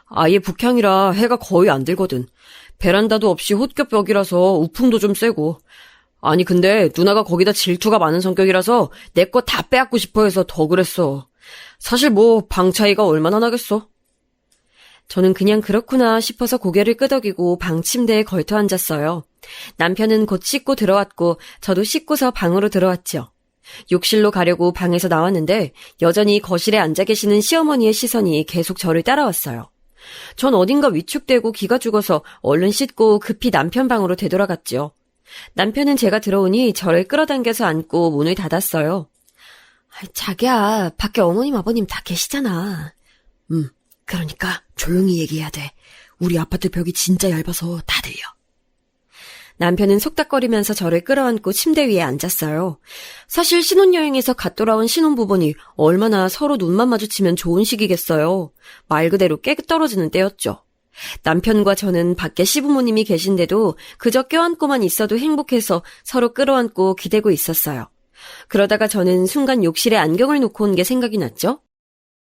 아예 북향이라 해가 거의 안 들거든. 베란다도 없이 홑겹벽이라서 우풍도 좀 세고. 아니 근데 누나가 거기다 질투가 많은 성격이라서 내 거 다 빼앗고 싶어 해서 더 그랬어. 사실 뭐 방 차이가 얼마나 나겠어. 저는 그냥 그렇구나 싶어서 고개를 끄덕이고 방 침대에 걸터 앉았어요. 남편은 곧 씻고 들어왔고 저도 씻고서 방으로 들어왔죠. 욕실로 가려고 방에서 나왔는데 여전히 거실에 앉아 계시는 시어머니의 시선이 계속 저를 따라왔어요. 전 어딘가 위축되고 기가 죽어서 얼른 씻고 급히 남편 방으로 되돌아갔죠. 남편은 제가 들어오니 저를 끌어당겨서 안고 문을 닫았어요. 자기야, 밖에 어머님 아버님 다 계시잖아. 그러니까 조용히 얘기해야 돼. 우리 아파트 벽이 진짜 얇아서 다 들려. 남편은 속닥거리면서 저를 끌어안고 침대 위에 앉았어요. 사실 신혼여행에서 갓 돌아온 신혼부부니 얼마나 서로 눈만 마주치면 좋은 시기겠어요. 말 그대로 깨 떨어지는 때였죠. 남편과 저는 밖에 시부모님이 계신데도 그저 껴안고만 있어도 행복해서 서로 끌어안고 기대고 있었어요. 그러다가 저는 순간 욕실에 안경을 놓고 온 게 생각이 났죠.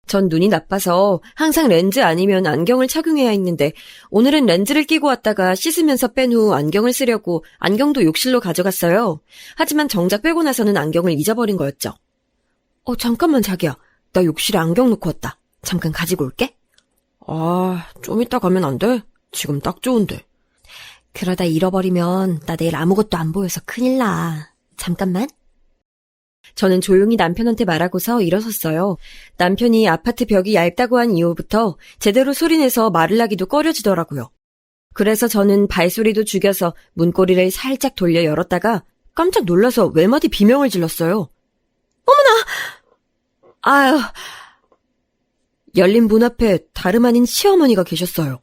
전 눈이 나빠서 항상 렌즈 아니면 안경을 착용해야 했는데 오늘은 렌즈를 끼고 왔다가 씻으면서 뺀 후 안경을 쓰려고 안경도 욕실로 가져갔어요. 하지만 정작 빼고 나서는 안경을 잊어버린 거였죠. 잠깐만 자기야. 나 욕실에 안경 놓고 왔다. 잠깐 가지고 올게. 좀 이따 가면 안 돼? 지금 딱 좋은데. 그러다 잃어버리면 나 내일 아무것도 안 보여서 큰일 나. 잠깐만. 저는 조용히 남편한테 말하고서 일어섰어요. 남편이 아파트 벽이 얇다고 한 이후부터 제대로 소리내서 말을 하기도 꺼려지더라고요. 그래서 저는 발소리도 죽여서 문고리를 살짝 돌려 열었다가 깜짝 놀라서 외마디 비명을 질렀어요. 어머나! 아유... 열린 문 앞에 다름 아닌 시어머니가 계셨어요.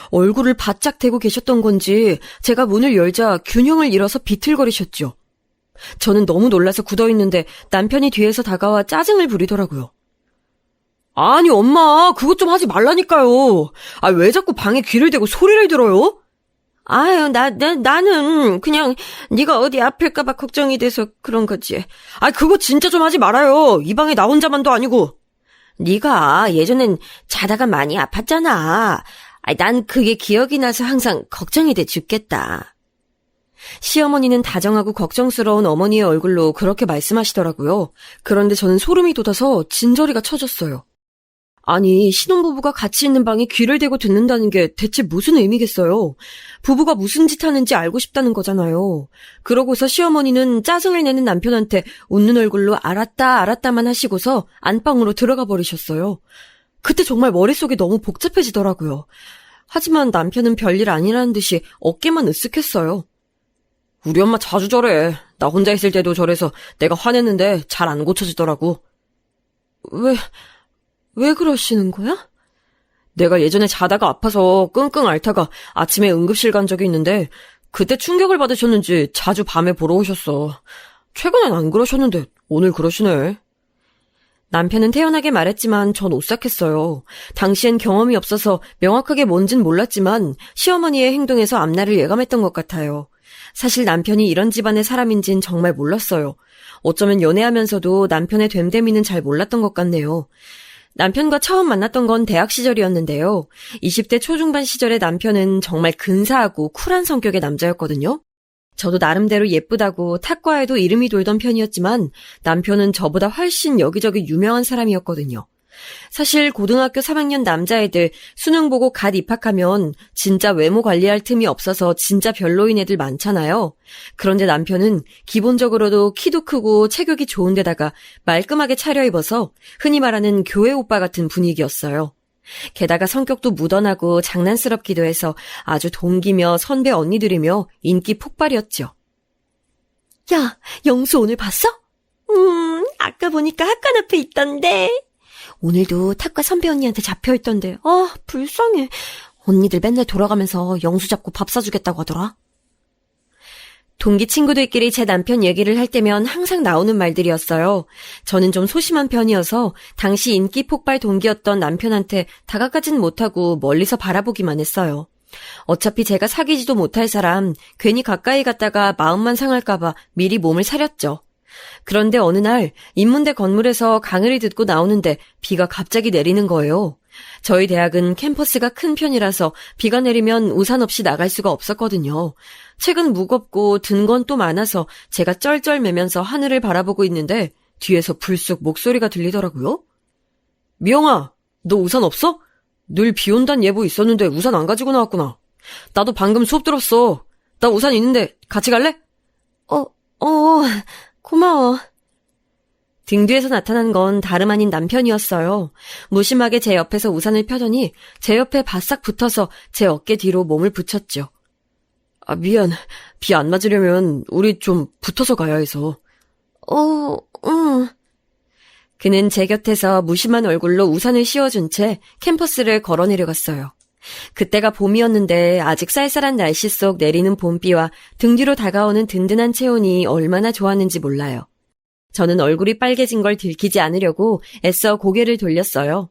얼굴을 바짝 대고 계셨던 건지 제가 문을 열자 균형을 잃어서 비틀거리셨죠. 저는 너무 놀라서 굳어있는데 남편이 뒤에서 다가와 짜증을 부리더라고요. 아니 엄마 그것 좀 하지 말라니까요. 왜 자꾸 방에 귀를 대고 소리를 들어요? 아유 나는 그냥 네가 어디 아플까봐 걱정이 돼서 그런 거지. 그거 진짜 좀 하지 말아요. 이 방에 나 혼자만도 아니고. 네가 예전엔 자다가 많이 아팠잖아. 난 그게 기억이 나서 항상 걱정이 돼 죽겠다. 시어머니는 다정하고 걱정스러운 어머니의 얼굴로 그렇게 말씀하시더라고요. 그런데 저는 소름이 돋아서 진저리가 쳐졌어요. 아니, 신혼부부가 같이 있는 방에 귀를 대고 듣는다는 게 대체 무슨 의미겠어요? 부부가 무슨 짓 하는지 알고 싶다는 거잖아요. 그러고서 시어머니는 짜증을 내는 남편한테 웃는 얼굴로 알았다, 알았다만 하시고서 안방으로 들어가 버리셨어요. 그때 정말 머릿속이 너무 복잡해지더라고요. 하지만 남편은 별일 아니라는 듯이 어깨만 으쓱했어요. 우리 엄마 자주 저래. 나 혼자 있을 때도 저래서 내가 화냈는데 잘 안 고쳐지더라고. 왜 그러시는 거야? 내가 예전에 자다가 아파서 끙끙 앓다가 아침에 응급실 간 적이 있는데 그때 충격을 받으셨는지 자주 밤에 보러 오셨어. 최근엔 안 그러셨는데 오늘 그러시네. 남편은 태연하게 말했지만 전 오싹했어요. 당시엔 경험이 없어서 명확하게 뭔진 몰랐지만 시어머니의 행동에서 앞날을 예감했던 것 같아요. 사실 남편이 이런 집안의 사람인진 정말 몰랐어요. 어쩌면 연애하면서도 남편의 됨됨이는 잘 몰랐던 것 같네요. 남편과 처음 만났던 건 대학 시절이었는데요. 20대 초중반 시절의 남편은 정말 근사하고 쿨한 성격의 남자였거든요. 저도 나름대로 예쁘다고 탁과에도 이름이 돌던 편이었지만 남편은 저보다 훨씬 여기저기 유명한 사람이었거든요. 사실 고등학교 3학년 남자애들 수능 보고 갓 입학하면 진짜 외모 관리할 틈이 없어서 진짜 별로인 애들 많잖아요. 그런데 남편은 기본적으로도 키도 크고 체격이 좋은 데다가 말끔하게 차려입어서 흔히 말하는 교회 오빠 같은 분위기였어요. 게다가 성격도 무던하고 장난스럽기도 해서 아주 동기며 선배 언니들이며 인기 폭발이었죠. 야, 영수 오늘 봤어? 아까 보니까 학관 앞에 있던데. 오늘도 탁과 선배 언니한테 잡혀있던데. 불쌍해. 언니들 맨날 돌아가면서 영수 잡고 밥 사주겠다고 하더라. 동기 친구들끼리 제 남편 얘기를 할 때면 항상 나오는 말들이었어요. 저는 좀 소심한 편이어서 당시 인기 폭발 동기였던 남편한테 다가가진 못하고 멀리서 바라보기만 했어요. 어차피 제가 사귀지도 못할 사람, 괜히 가까이 갔다가 마음만 상할까봐 미리 몸을 사렸죠. 그런데 어느 날 인문대 건물에서 강의를 듣고 나오는데 비가 갑자기 내리는 거예요. 저희 대학은 캠퍼스가 큰 편이라서 비가 내리면 우산 없이 나갈 수가 없었거든요. 책은 무겁고 든 건 또 많아서 제가 쩔쩔매면서 하늘을 바라보고 있는데 뒤에서 불쑥 목소리가 들리더라고요. 미영아, 너 우산 없어? 늘 비 온단 예보 있었는데 우산 안 가지고 나왔구나. 나도 방금 수업 들었어. 나 우산 있는데 같이 갈래? 고마워. 등 뒤에서 나타난 건 다름 아닌 남편이었어요. 무심하게 제 옆에서 우산을 펴더니 제 옆에 바싹 붙어서 제 어깨 뒤로 몸을 붙였죠. 미안. 비 안 맞으려면 우리 좀 붙어서 가야 해서. 응. 그는 제 곁에서 무심한 얼굴로 우산을 씌워준 채 캠퍼스를 걸어 내려갔어요. 그때가 봄이었는데 아직 쌀쌀한 날씨 속 내리는 봄비와 등 뒤로 다가오는 든든한 체온이 얼마나 좋았는지 몰라요. 저는 얼굴이 빨개진 걸 들키지 않으려고 애써 고개를 돌렸어요.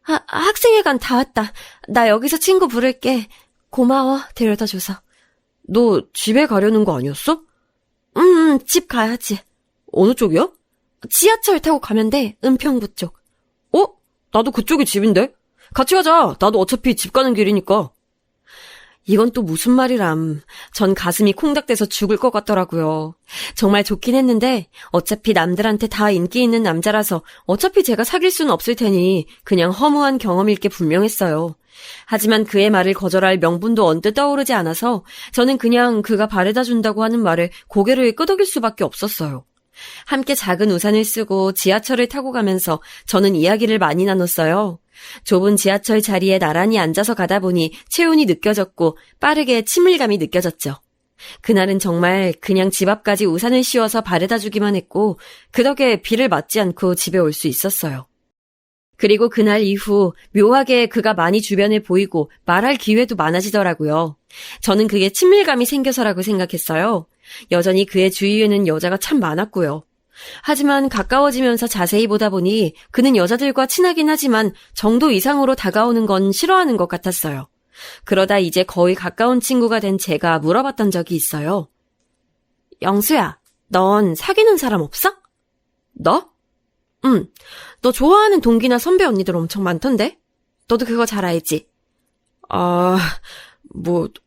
학생회관 다 왔다. 나 여기서 친구 부를게. 고마워, 데려다줘서. 너 집에 가려는 거 아니었어? 집 가야지. 어느 쪽이야? 지하철 타고 가면 돼, 은평구 쪽. 나도 그쪽이 집인데? 같이 가자. 나도 어차피 집 가는 길이니까. 이건 또 무슨 말이람. 전 가슴이 콩닥대서 죽을 것 같더라고요. 정말 좋긴 했는데 어차피 남들한테 다 인기 있는 남자라서 어차피 제가 사귈 수는 없을 테니 그냥 허무한 경험일 게 분명했어요. 하지만 그의 말을 거절할 명분도 언뜻 떠오르지 않아서 저는 그냥 그가 바래다 준다고 하는 말에 고개를 끄덕일 수밖에 없었어요. 함께 작은 우산을 쓰고 지하철을 타고 가면서 저는 이야기를 많이 나눴어요. 좁은 지하철 자리에 나란히 앉아서 가다 보니 체온이 느껴졌고 빠르게 친밀감이 느껴졌죠. 그날은 정말 그냥 집 앞까지 우산을 씌워서 바래다 주기만 했고 그 덕에 비를 맞지 않고 집에 올 수 있었어요. 그리고 그날 이후 묘하게 그가 많이 주변에 보이고 말할 기회도 많아지더라고요. 저는 그게 친밀감이 생겨서라고 생각했어요. 여전히 그의 주위에는 여자가 참 많았고요. 하지만 가까워지면서 자세히 보다 보니 그는 여자들과 친하긴 하지만 정도 이상으로 다가오는 건 싫어하는 것 같았어요. 그러다 이제 거의 가까운 친구가 된 제가 물어봤던 적이 있어요. 영수야, 넌 사귀는 사람 없어? 나? 너 좋아하는 동기나 선배 언니들 엄청 많던데? 너도 그거 잘 알지?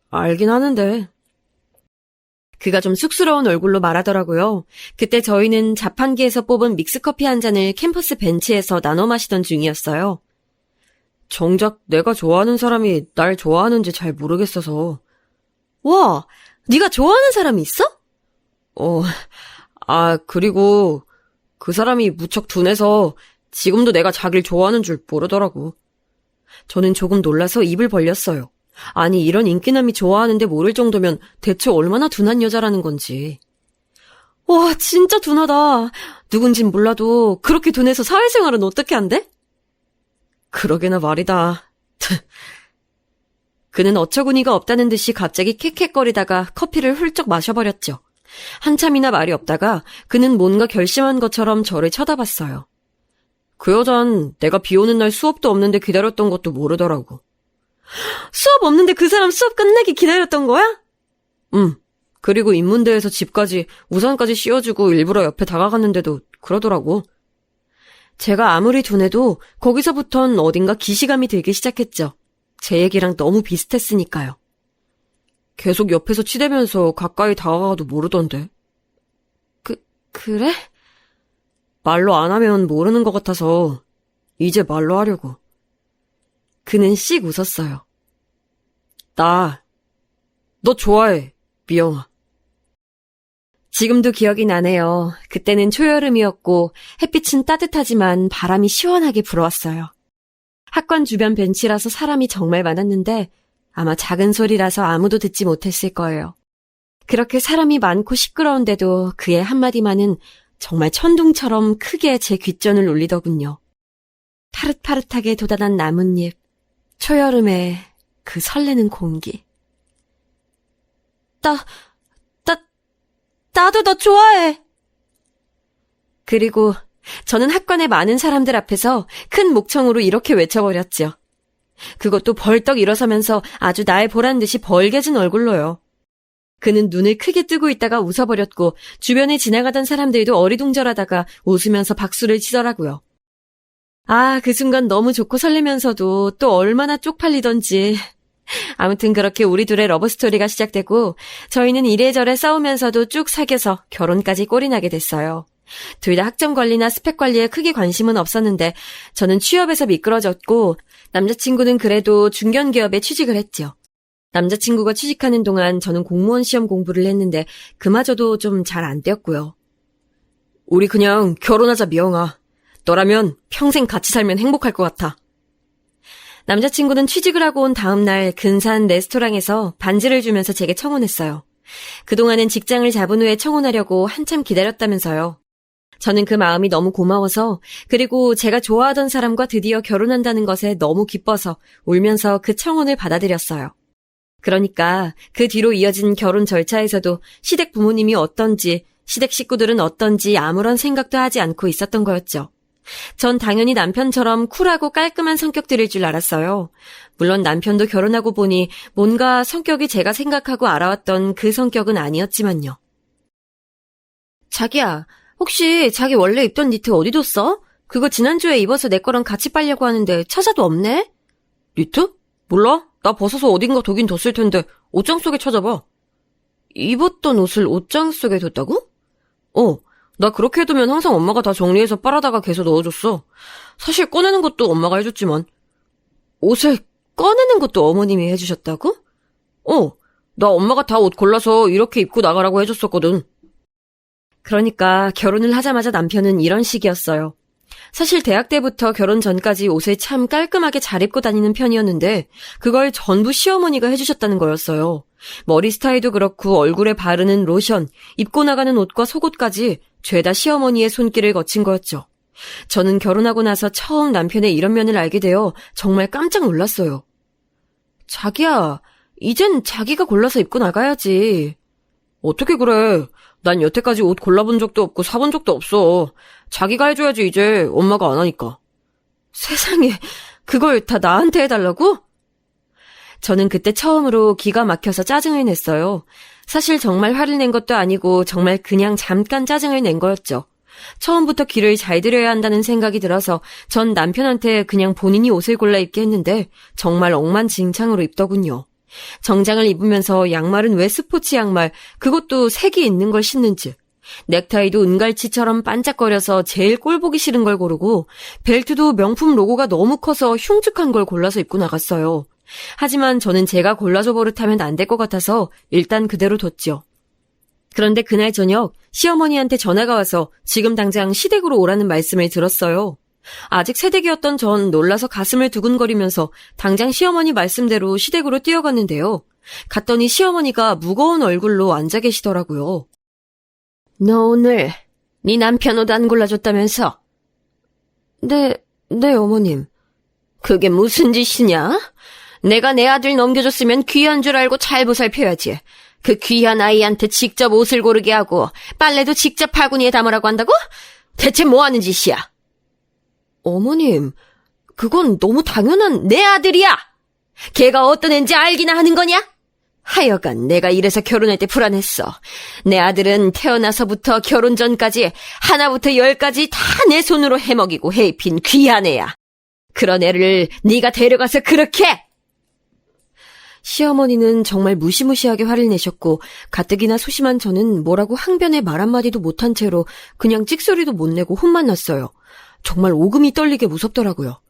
알긴 하는데. 그가 좀 쑥스러운 얼굴로 말하더라고요. 그때 저희는 자판기에서 뽑은 믹스커피 한 잔을 캠퍼스 벤치에서 나눠 마시던 중이었어요. 정작 내가 좋아하는 사람이 날 좋아하는지 잘 모르겠어서. 와, 네가 좋아하는 사람이 있어? 그리고 그 사람이 무척 둔해서 지금도 내가 자기를 좋아하는 줄 모르더라고. 저는 조금 놀라서 입을 벌렸어요. 아니, 이런 인기남이 좋아하는데 모를 정도면 대체 얼마나 둔한 여자라는 건지. 와, 진짜 둔하다. 누군진 몰라도 그렇게 둔해서 사회생활은 어떻게 한대? 그러게나 말이다. 그는 어처구니가 없다는 듯이 갑자기 캑캑거리다가 커피를 훌쩍 마셔버렸죠. 한참이나 말이 없다가 그는 뭔가 결심한 것처럼 저를 쳐다봤어요. 그 여잔 내가 비 오는 날 수업도 없는데 기다렸던 것도 모르더라고. 수업 없는데 그 사람 수업 끝나기 기다렸던 거야? 그리고 인문대에서 집까지 우산까지 씌워주고 일부러 옆에 다가갔는데도 그러더라고. 제가 아무리 둔해도 거기서부턴 어딘가 기시감이 들기 시작했죠. 제 얘기랑 너무 비슷했으니까요. 계속 옆에서 치대면서 가까이 다가가도 모르던데. 그래? 말로 안 하면 모르는 것 같아서 이제 말로 하려고. 그는 씩 웃었어요. 너 좋아해, 미영아. 지금도 기억이 나네요. 그때는 초여름이었고 햇빛은 따뜻하지만 바람이 시원하게 불어왔어요. 학관 주변 벤치라서 사람이 정말 많았는데 아마 작은 소리라서 아무도 듣지 못했을 거예요. 그렇게 사람이 많고 시끄러운데도 그의 한마디만은 정말 천둥처럼 크게 제 귓전을 울리더군요. 파릇파릇하게 돋아난 나뭇잎, 초여름의 그 설레는 공기. 나도 너 좋아해. 그리고 저는 학관의 많은 사람들 앞에서 큰 목청으로 이렇게 외쳐버렸죠. 그것도 벌떡 일어서면서 아주 날 보란 듯이 벌게진 얼굴로요. 그는 눈을 크게 뜨고 있다가 웃어버렸고 주변에 지나가던 사람들도 어리둥절하다가 웃으면서 박수를 치더라고요. 그 순간 너무 좋고 설레면서도 또 얼마나 쪽팔리던지. 아무튼 그렇게 우리 둘의 러브스토리가 시작되고 저희는 이래저래 싸우면서도 쭉 사귀어서 결혼까지 꼴이 나게 됐어요. 둘 다 학점 관리나 스펙 관리에 크게 관심은 없었는데 저는 취업에서 미끄러졌고 남자친구는 그래도 중견기업에 취직을 했죠. 남자친구가 취직하는 동안 저는 공무원 시험 공부를 했는데 그마저도 좀 잘 안 되었고요. 우리 그냥 결혼하자, 미영아. 너라면 평생 같이 살면 행복할 것 같아. 남자친구는 취직을 하고 온 다음 날 근사한 레스토랑에서 반지를 주면서 제게 청혼했어요. 그동안은 직장을 잡은 후에 청혼하려고 한참 기다렸다면서요. 저는 그 마음이 너무 고마워서 그리고 제가 좋아하던 사람과 드디어 결혼한다는 것에 너무 기뻐서 울면서 그 청혼을 받아들였어요. 그러니까 그 뒤로 이어진 결혼 절차에서도 시댁 부모님이 어떤지 시댁 식구들은 어떤지 아무런 생각도 하지 않고 있었던 거였죠. 전 당연히 남편처럼 쿨하고 깔끔한 성격들일 줄 알았어요. 물론 남편도 결혼하고 보니 뭔가 성격이 제가 생각하고 알아왔던 그 성격은 아니었지만요. 자기야, 혹시 자기 원래 입던 니트 어디 뒀어? 그거 지난주에 입어서 내 거랑 같이 빨려고 하는데 찾아도 없네? 니트? 몰라? 나 벗어서 어딘가 두긴 뒀을 텐데 옷장 속에 찾아봐. 입었던 옷을 옷장 속에 뒀다고? 나 그렇게 해두면 항상 엄마가 다 정리해서 빨아다가 개서 넣어줬어. 사실 꺼내는 것도 엄마가 해줬지만. 옷을 꺼내는 것도 어머님이 해주셨다고? 나 엄마가 다 옷 골라서 이렇게 입고 나가라고 해줬었거든. 그러니까 결혼을 하자마자 남편은 이런 식이었어요. 사실 대학 때부터 결혼 전까지 옷을 참 깔끔하게 잘 입고 다니는 편이었는데 그걸 전부 시어머니가 해주셨다는 거였어요. 머리 스타일도 그렇고 얼굴에 바르는 로션, 입고 나가는 옷과 속옷까지 죄다 시어머니의 손길을 거친 거였죠. 저는 결혼하고 나서 처음 남편의 이런 면을 알게 되어 정말 깜짝 놀랐어요. 자기야, 이젠 자기가 골라서 입고 나가야지. 어떻게 그래? 난 여태까지 옷 골라본 적도 없고 사본 적도 없어. 자기가 해줘야지 이제 엄마가 안 하니까. 세상에, 그걸 다 나한테 해달라고? 저는 그때 처음으로 기가 막혀서 짜증을 냈어요. 사실 정말 화를 낸 것도 아니고 정말 그냥 잠깐 짜증을 낸 거였죠. 처음부터 길을 잘 들여야 한다는 생각이 들어서 전 남편한테 그냥 본인이 옷을 골라 입게 했는데 정말 엉망진창으로 입더군요. 정장을 입으면서 양말은 왜 스포츠 양말, 그것도 색이 있는 걸 신는지. 넥타이도 은갈치처럼 반짝거려서 제일 꼴보기 싫은 걸 고르고, 벨트도 명품 로고가 너무 커서 흉측한 걸 골라서 입고 나갔어요. 하지만 저는 제가 골라줘 버릇하면 안 될 것 같아서 일단 그대로 뒀죠. 그런데 그날 저녁 시어머니한테 전화가 와서 지금 당장 시댁으로 오라는 말씀을 들었어요. 아직 새댁이었던 전 놀라서 가슴을 두근거리면서 당장 시어머니 말씀대로 시댁으로 뛰어갔는데요. 갔더니 시어머니가 무거운 얼굴로 앉아 계시더라고요. 너 오늘 네 남편 옷 안 골라줬다면서? 네, 어머님. 그게 무슨 짓이냐? 내가 내 아들 넘겨줬으면 귀한 줄 알고 잘 보살펴야지. 그 귀한 아이한테 직접 옷을 고르게 하고 빨래도 직접 바구니에 담으라고 한다고? 대체 뭐 하는 짓이야? 어머님, 그건 너무 당연한 내 아들이야! 걔가 어떤 애인지 알기나 하는 거냐? 하여간 내가 이래서 결혼할 때 불안했어. 내 아들은 태어나서부터 결혼 전까지 하나부터 열까지 다 내 손으로 해먹이고 해입힌 귀한 애야. 그런 애를 네가 데려가서 그렇게! 시어머니는 정말 무시무시하게 화를 내셨고 가뜩이나 소심한 저는 뭐라고 항변의 말 한마디도 못한 채로 그냥 찍소리도 못 내고 혼만 났어요. 정말 오금이 떨리게 무섭더라고요.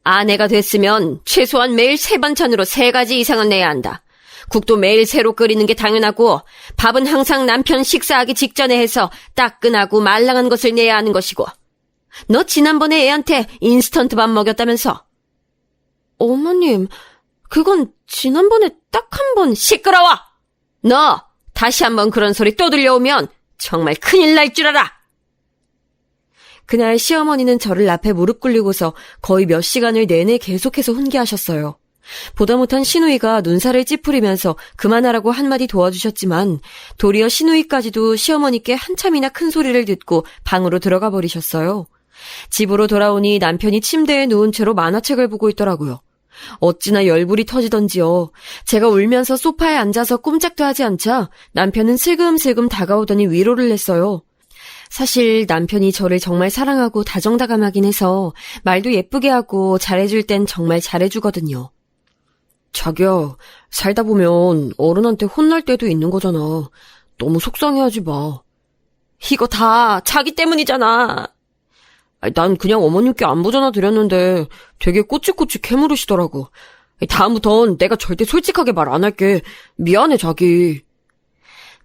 아내가 됐으면 최소한 매일 세 반찬으로 3가지 이상은 내야 한다. 국도 매일 새로 끓이는 게 당연하고 밥은 항상 남편 식사하기 직전에 해서 따끈하고 말랑한 것을 내야 하는 것이고. 너 지난번에 애한테 인스턴트 밥 먹였다면서? 어머님, 그건 지난번에 딱 한 번. 시끄러워! 너 다시 한번 그런 소리 또 들려오면 정말 큰일 날 줄 알아! 그날 시어머니는 저를 앞에 무릎 꿇리고서 거의 몇 시간을 내내 계속해서 훈계하셨어요. 보다 못한 시누이가 눈살을 찌푸리면서 그만하라고 한마디 도와주셨지만 도리어 시누이까지도 시어머니께 한참이나 큰 소리를 듣고 방으로 들어가 버리셨어요. 집으로 돌아오니 남편이 침대에 누운 채로 만화책을 보고 있더라고요. 어찌나 열불이 터지던지요. 제가 울면서 소파에 앉아서 꼼짝도 하지 않자 남편은 슬금슬금 다가오더니 위로를 냈어요. 사실 남편이 저를 정말 사랑하고 다정다감하긴 해서 말도 예쁘게 하고 잘해줄 땐 정말 잘해주거든요. 자기야, 살다 보면 어른한테 혼날 때도 있는 거잖아. 너무 속상해하지 마. 이거 다 자기 때문이잖아. 난 그냥 어머님께 안부 전화 드렸는데 되게 꼬치꼬치 캐물으시더라고. 다음부턴 내가 절대 솔직하게 말 안 할게. 미안해, 자기.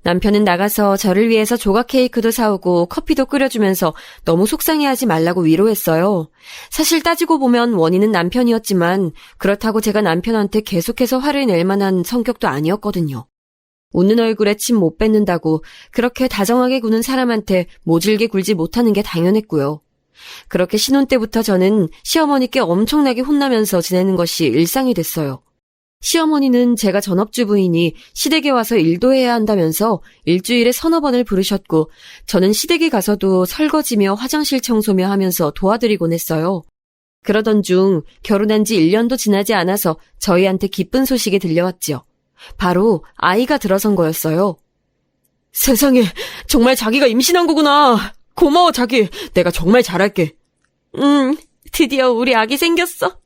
남편은 나가서 저를 위해서 조각 케이크도 사오고 커피도 끓여주면서 너무 속상해하지 말라고 위로했어요. 사실 따지고 보면 원인은 남편이었지만 그렇다고 제가 남편한테 계속해서 화를 낼 만한 성격도 아니었거든요. 웃는 얼굴에 침 못 뱉는다고 그렇게 다정하게 구는 사람한테 모질게 굴지 못하는 게 당연했고요. 그렇게 신혼 때부터 저는 시어머니께 엄청나게 혼나면서 지내는 것이 일상이 됐어요. 시어머니는 제가 전업주부이니 시댁에 와서 일도 해야 한다면서 일주일에 3-4번을 부르셨고 저는 시댁에 가서도 설거지며 화장실 청소며 하면서 도와드리곤 했어요. 그러던 중 결혼한 지 1년도 지나지 않아서 저희한테 기쁜 소식이 들려왔죠. 바로 아이가 들어선 거였어요. 세상에, 정말 자기가 임신한 거구나. 고마워, 자기. 내가 정말 잘할게. 드디어 우리 아기 생겼어.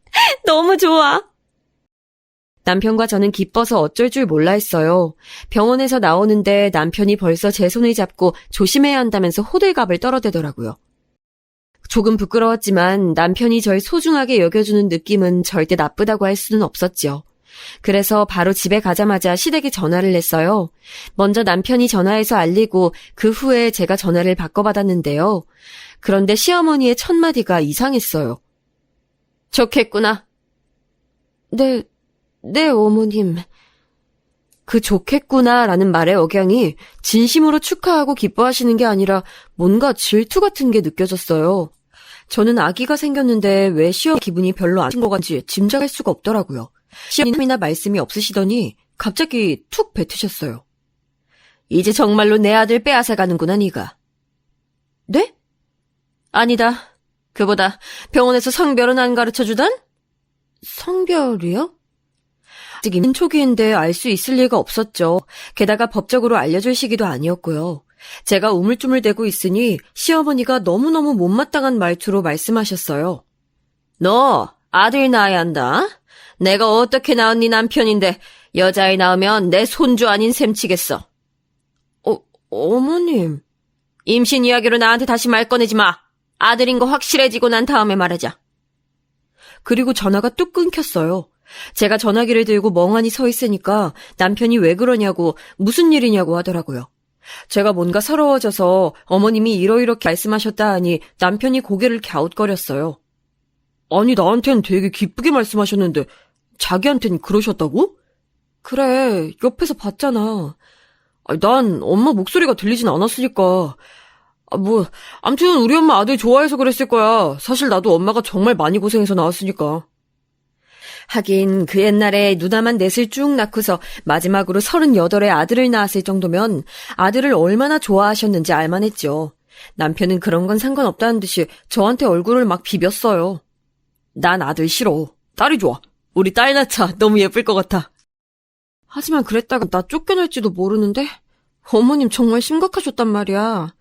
너무 좋아. 남편과 저는 기뻐서 어쩔 줄 몰라 했어요. 병원에서 나오는데 남편이 벌써 제 손을 잡고 조심해야 한다면서 호들갑을 떨어대더라고요. 조금 부끄러웠지만 남편이 절 소중하게 여겨주는 느낌은 절대 나쁘다고 할 수는 없었죠. 그래서 바로 집에 가자마자 시댁에 전화를 냈어요. 먼저 남편이 전화해서 알리고 그 후에 제가 전화를 바꿔받았는데요. 그런데 시어머니의 첫 마디가 이상했어요. 좋겠구나. 네, 어머님. 그 좋겠구나라는 말의 억양이 진심으로 축하하고 기뻐하시는 게 아니라 뭔가 질투 같은 게 느껴졌어요. 저는 아기가 생겼는데 왜 시어머니 기분이 별로 안 좋은 것 같은지 짐작할 수가 없더라고요. 시어머니나 말씀이 없으시더니 갑자기 툭 뱉으셨어요. 이제 정말로 내 아들 빼앗아가는구나, 네가. 네? 아니다. 그보다 병원에서 성별은 안 가르쳐주단? 성별이요? 아직 임신 초기인데 알 수 있을 리가 없었죠. 게다가 법적으로 알려줄 시기도 아니었고요. 제가 우물쭈물대고 있으니 시어머니가 너무너무 못마땅한 말투로 말씀하셨어요. 너 아들 낳아야 한다. 내가 어떻게 낳은 네 남편인데 여자애 낳으면 내 손주 아닌 셈 치겠어. 어머님. 임신 이야기로 나한테 다시 말 꺼내지 마. 아들인 거 확실해지고 난 다음에 말하자. 그리고 전화가 뚝 끊겼어요. 제가 전화기를 들고 멍하니 서 있으니까 남편이 왜 그러냐고 무슨 일이냐고 하더라고요. 제가 뭔가 서러워져서 어머님이 이러이렇게 말씀하셨다 하니 남편이 고개를 갸웃거렸어요. 아니 나한텐 되게 기쁘게 말씀하셨는데 자기한텐 그러셨다고? 그래, 옆에서 봤잖아. 난 엄마 목소리가 들리진 않았으니까. 암튼 우리 엄마 아들 좋아해서 그랬을 거야. 사실 나도 엄마가 정말 많이 고생해서 낳았으니까. 하긴 그 옛날에 누나만 넷을 쭉 낳고서 마지막으로 38의 아들을 낳았을 정도면 아들을 얼마나 좋아하셨는지 알만했죠. 남편은 그런 건 상관없다는 듯이 저한테 얼굴을 막 비볐어요. 난 아들 싫어. 딸이 좋아. 우리 딸 낳자. 너무 예쁠 것 같아. 하지만 그랬다가 나 쫓겨날지도 모르는데 어머님 정말 심각하셨단 말이야.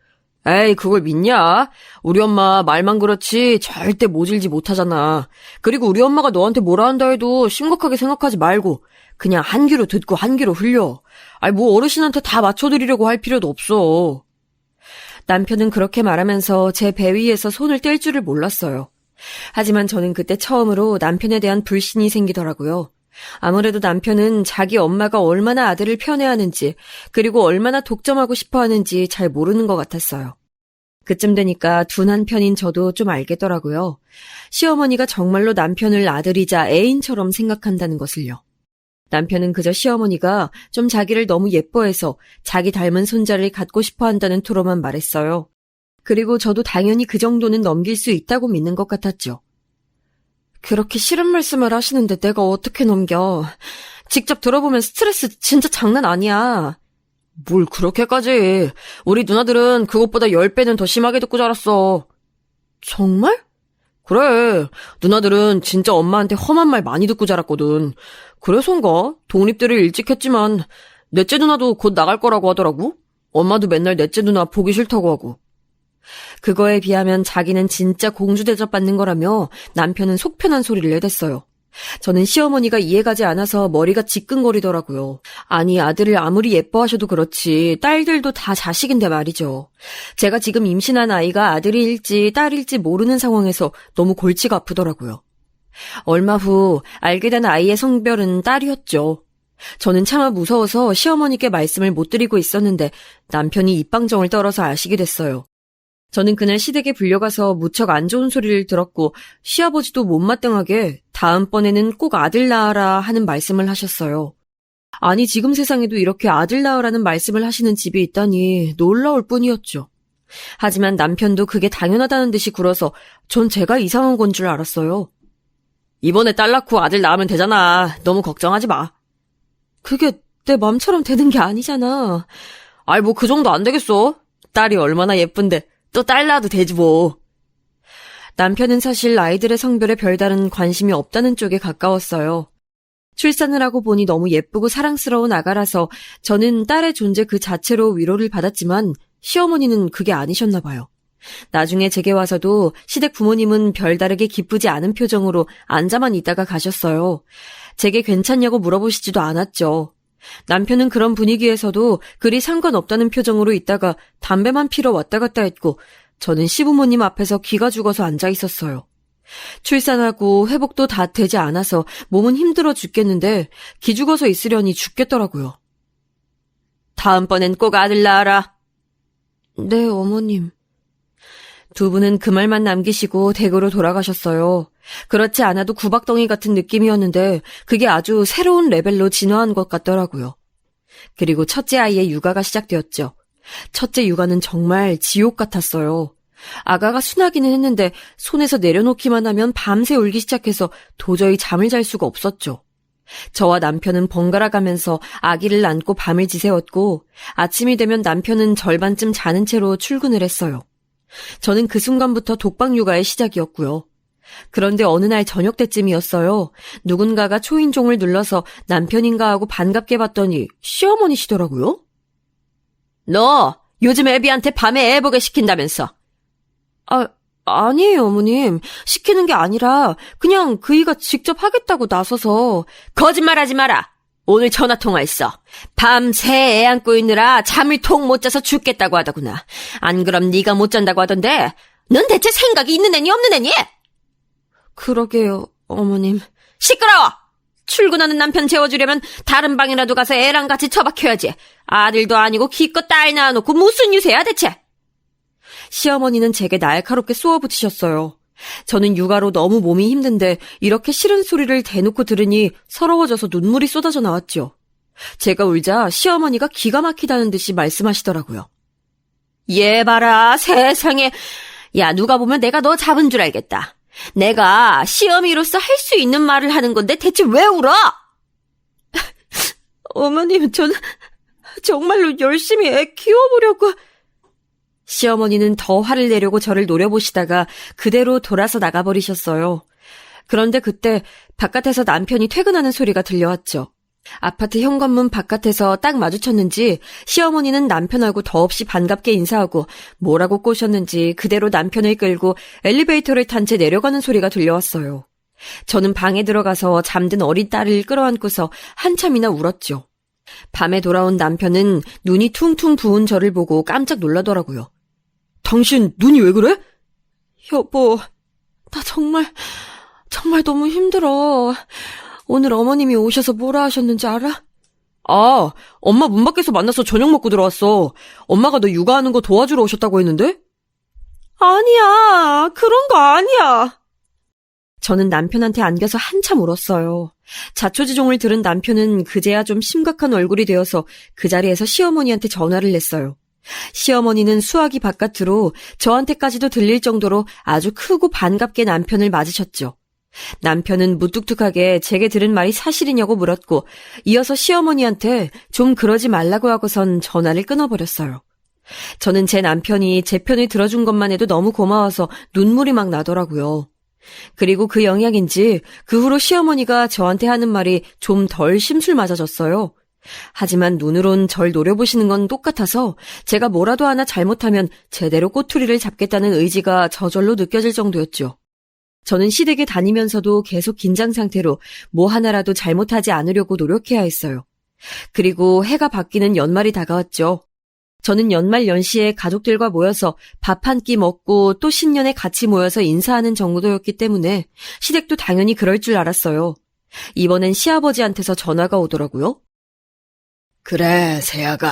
에이, 그걸 믿냐? 우리 엄마 말만 그렇지 절대 모질지 못하잖아. 그리고 우리 엄마가 너한테 뭐라 한다 해도 심각하게 생각하지 말고 그냥 한 귀로 듣고 한 귀로 흘려. 어르신한테 다 맞춰드리려고 할 필요도 없어. 남편은 그렇게 말하면서 제 배 위에서 손을 뗄 줄을 몰랐어요. 하지만 저는 그때 처음으로 남편에 대한 불신이 생기더라고요. 아무래도 남편은 자기 엄마가 얼마나 아들을 편애하는지 그리고 얼마나 독점하고 싶어 하는지 잘 모르는 것 같았어요. 그쯤 되니까 둔한 편인 저도 좀 알겠더라고요. 시어머니가 정말로 남편을 아들이자 애인처럼 생각한다는 것을요. 남편은 그저 시어머니가 좀 자기를 너무 예뻐해서 자기 닮은 손자를 갖고 싶어 한다는 투로만 말했어요. 그리고 저도 당연히 그 정도는 넘길 수 있다고 믿는 것 같았죠. 그렇게 싫은 말씀을 하시는데 내가 어떻게 넘겨. 직접 들어보면 스트레스 진짜 장난 아니야. 뭘 그렇게까지. 우리 누나들은 그것보다 10배는 더 심하게 듣고 자랐어. 정말? 그래. 누나들은 진짜 엄마한테 험한 말 많이 듣고 자랐거든. 그래서인가? 독립들을 일찍 했지만 넷째 누나도 곧 나갈 거라고 하더라고. 엄마도 맨날 넷째 누나 보기 싫다고 하고. 그거에 비하면 자기는 진짜 공주 대접받는 거라며 남편은 속편한 소리를 내댔어요. 저는 시어머니가 이해가지 않아서 머리가 지끈거리더라고요. 아니 아들을 아무리 예뻐하셔도 그렇지 딸들도 다 자식인데 말이죠. 제가 지금 임신한 아이가 아들일지 딸일지 모르는 상황에서 너무 골치가 아프더라고요. 얼마 후 알게 된 아이의 성별은 딸이었죠. 저는 차마 무서워서 시어머니께 말씀을 못 드리고 있었는데 남편이 입방정을 떨어서 아시게 됐어요. 저는 그날 시댁에 불려가서 무척 안 좋은 소리를 들었고 시아버지도 못마땅하게 다음번에는 꼭 아들 낳아라 하는 말씀을 하셨어요. 아니 지금 세상에도 이렇게 아들 낳으라는 말씀을 하시는 집이 있다니 놀라울 뿐이었죠. 하지만 남편도 그게 당연하다는 듯이 굴어서 전 제가 이상한 건 줄 알았어요. 이번에 딸 낳고 아들 낳으면 되잖아. 너무 걱정하지 마. 그게 내 맘처럼 되는 게 아니잖아. 그 정도 안 되겠어. 딸이 얼마나 예쁜데. 또 딸 낳아도 되지 뭐. 남편은 사실 아이들의 성별에 별다른 관심이 없다는 쪽에 가까웠어요. 출산을 하고 보니 너무 예쁘고 사랑스러운 아가라서 저는 딸의 존재 그 자체로 위로를 받았지만 시어머니는 그게 아니셨나 봐요. 나중에 제게 와서도 시댁 부모님은 별다르게 기쁘지 않은 표정으로 앉아만 있다가 가셨어요. 제게 괜찮냐고 물어보시지도 않았죠. 남편은 그런 분위기에서도 그리 상관없다는 표정으로 있다가 담배만 피러 왔다 갔다 했고 저는 시부모님 앞에서 기가 죽어서 앉아 있었어요. 출산하고 회복도 다 되지 않아서 몸은 힘들어 죽겠는데 기죽어서 있으려니 죽겠더라고요. 다음번엔 꼭 아들 낳아라. 네, 어머님. 두 분은 그 말만 남기시고 댁으로 돌아가셨어요. 그렇지 않아도 구박덩이 같은 느낌이었는데 그게 아주 새로운 레벨로 진화한 것 같더라고요. 그리고 첫째 아이의 육아가 시작되었죠. 첫째 육아는 정말 지옥 같았어요. 아가가 순하기는 했는데 손에서 내려놓기만 하면 밤새 울기 시작해서 도저히 잠을 잘 수가 없었죠. 저와 남편은 번갈아 가면서 아기를 안고 밤을 지새웠고 아침이 되면 남편은 절반쯤 자는 채로 출근을 했어요. 저는 그 순간부터 독박 육아의 시작이었고요. 그런데 어느 날 저녁 때쯤이었어요. 누군가가 초인종을 눌러서 남편인가 하고 반갑게 봤더니 시어머니시더라고요. 너 요즘 애비한테 밤에 애 보게 시킨다면서. 아니에요, 어머님. 시키는 게 아니라 그냥 그이가 직접 하겠다고 나서서. 거짓말하지 마라. 오늘 전화통화했어. 밤새 애 안고 있느라 잠을 통 못 자서 죽겠다고 하더구나. 안 그럼 네가 못 잔다고 하던데 넌 대체 생각이 있는 애니 없는 애니? 그러게요, 어머님. 시끄러워! 출근하는 남편 재워주려면 다른 방이라도 가서 애랑 같이 처박혀야지. 아들도 아니고 기껏 딸 낳아놓고 무슨 유세야 대체? 시어머니는 제게 날카롭게 쏘아붙이셨어요. 저는 육아로 너무 몸이 힘든데 이렇게 싫은 소리를 대놓고 들으니 서러워져서 눈물이 쏟아져 나왔죠. 제가 울자 시어머니가 기가 막히다는 듯이 말씀하시더라고요. 얘 봐라, 세상에. 야, 누가 보면 내가 너 잡은 줄 알겠다. 내가 시어미로서 할 수 있는 말을 하는 건데 대체 왜 울어? 어머님, 저는 정말로 열심히 애 키워보려고. 시어머니는 더 화를 내려고 저를 노려보시다가 그대로 돌아서 나가버리셨어요. 그런데 그때 바깥에서 남편이 퇴근하는 소리가 들려왔죠. 아파트 현관문 바깥에서 딱 마주쳤는지 시어머니는 남편하고 더없이 반갑게 인사하고 뭐라고 꼬셨는지 그대로 남편을 끌고 엘리베이터를 탄 채 내려가는 소리가 들려왔어요. 저는 방에 들어가서 잠든 어린 딸을 끌어안고서 한참이나 울었죠. 밤에 돌아온 남편은 눈이 퉁퉁 부은 저를 보고 깜짝 놀라더라고요. 당신 눈이 왜 그래? 여보, 나 정말 너무 힘들어. 오늘 어머님이 오셔서 뭐라 하셨는지 알아? 아, 엄마 문 밖에서 만나서 저녁 먹고 들어왔어. 엄마가 너 육아하는 거 도와주러 오셨다고 했는데? 아니야, 그런 거 아니야. 저는 남편한테 안겨서 한참 울었어요. 자초지종을 들은 남편은 그제야 좀 심각한 얼굴이 되어서 그 자리에서 시어머니한테 전화를 냈어요. 시어머니는 수화기 바깥으로 저한테까지도 들릴 정도로 아주 크고 반갑게 남편을 맞으셨죠. 남편은 무뚝뚝하게 제게 들은 말이 사실이냐고 물었고 이어서 시어머니한테 좀 그러지 말라고 하고선 전화를 끊어버렸어요. 저는 제 남편이 제 편을 들어준 것만 해도 너무 고마워서 눈물이 막 나더라고요. 그리고 그 영향인지 그 후로 시어머니가 저한테 하는 말이 좀 덜 심술 맞아졌어요. 하지만 눈으론 절 노려보시는 건 똑같아서 제가 뭐라도 하나 잘못하면 제대로 꼬투리를 잡겠다는 의지가 저절로 느껴질 정도였죠. 저는 시댁에 다니면서도 계속 긴장 상태로 뭐 하나라도 잘못하지 않으려고 노력해야 했어요. 그리고 해가 바뀌는 연말이 다가왔죠. 저는 연말 연시에 가족들과 모여서 밥 한 끼 먹고 또 신년에 같이 모여서 인사하는 정도였기 때문에 시댁도 당연히 그럴 줄 알았어요. 이번엔 시아버지한테서 전화가 오더라고요. 그래, 세아가.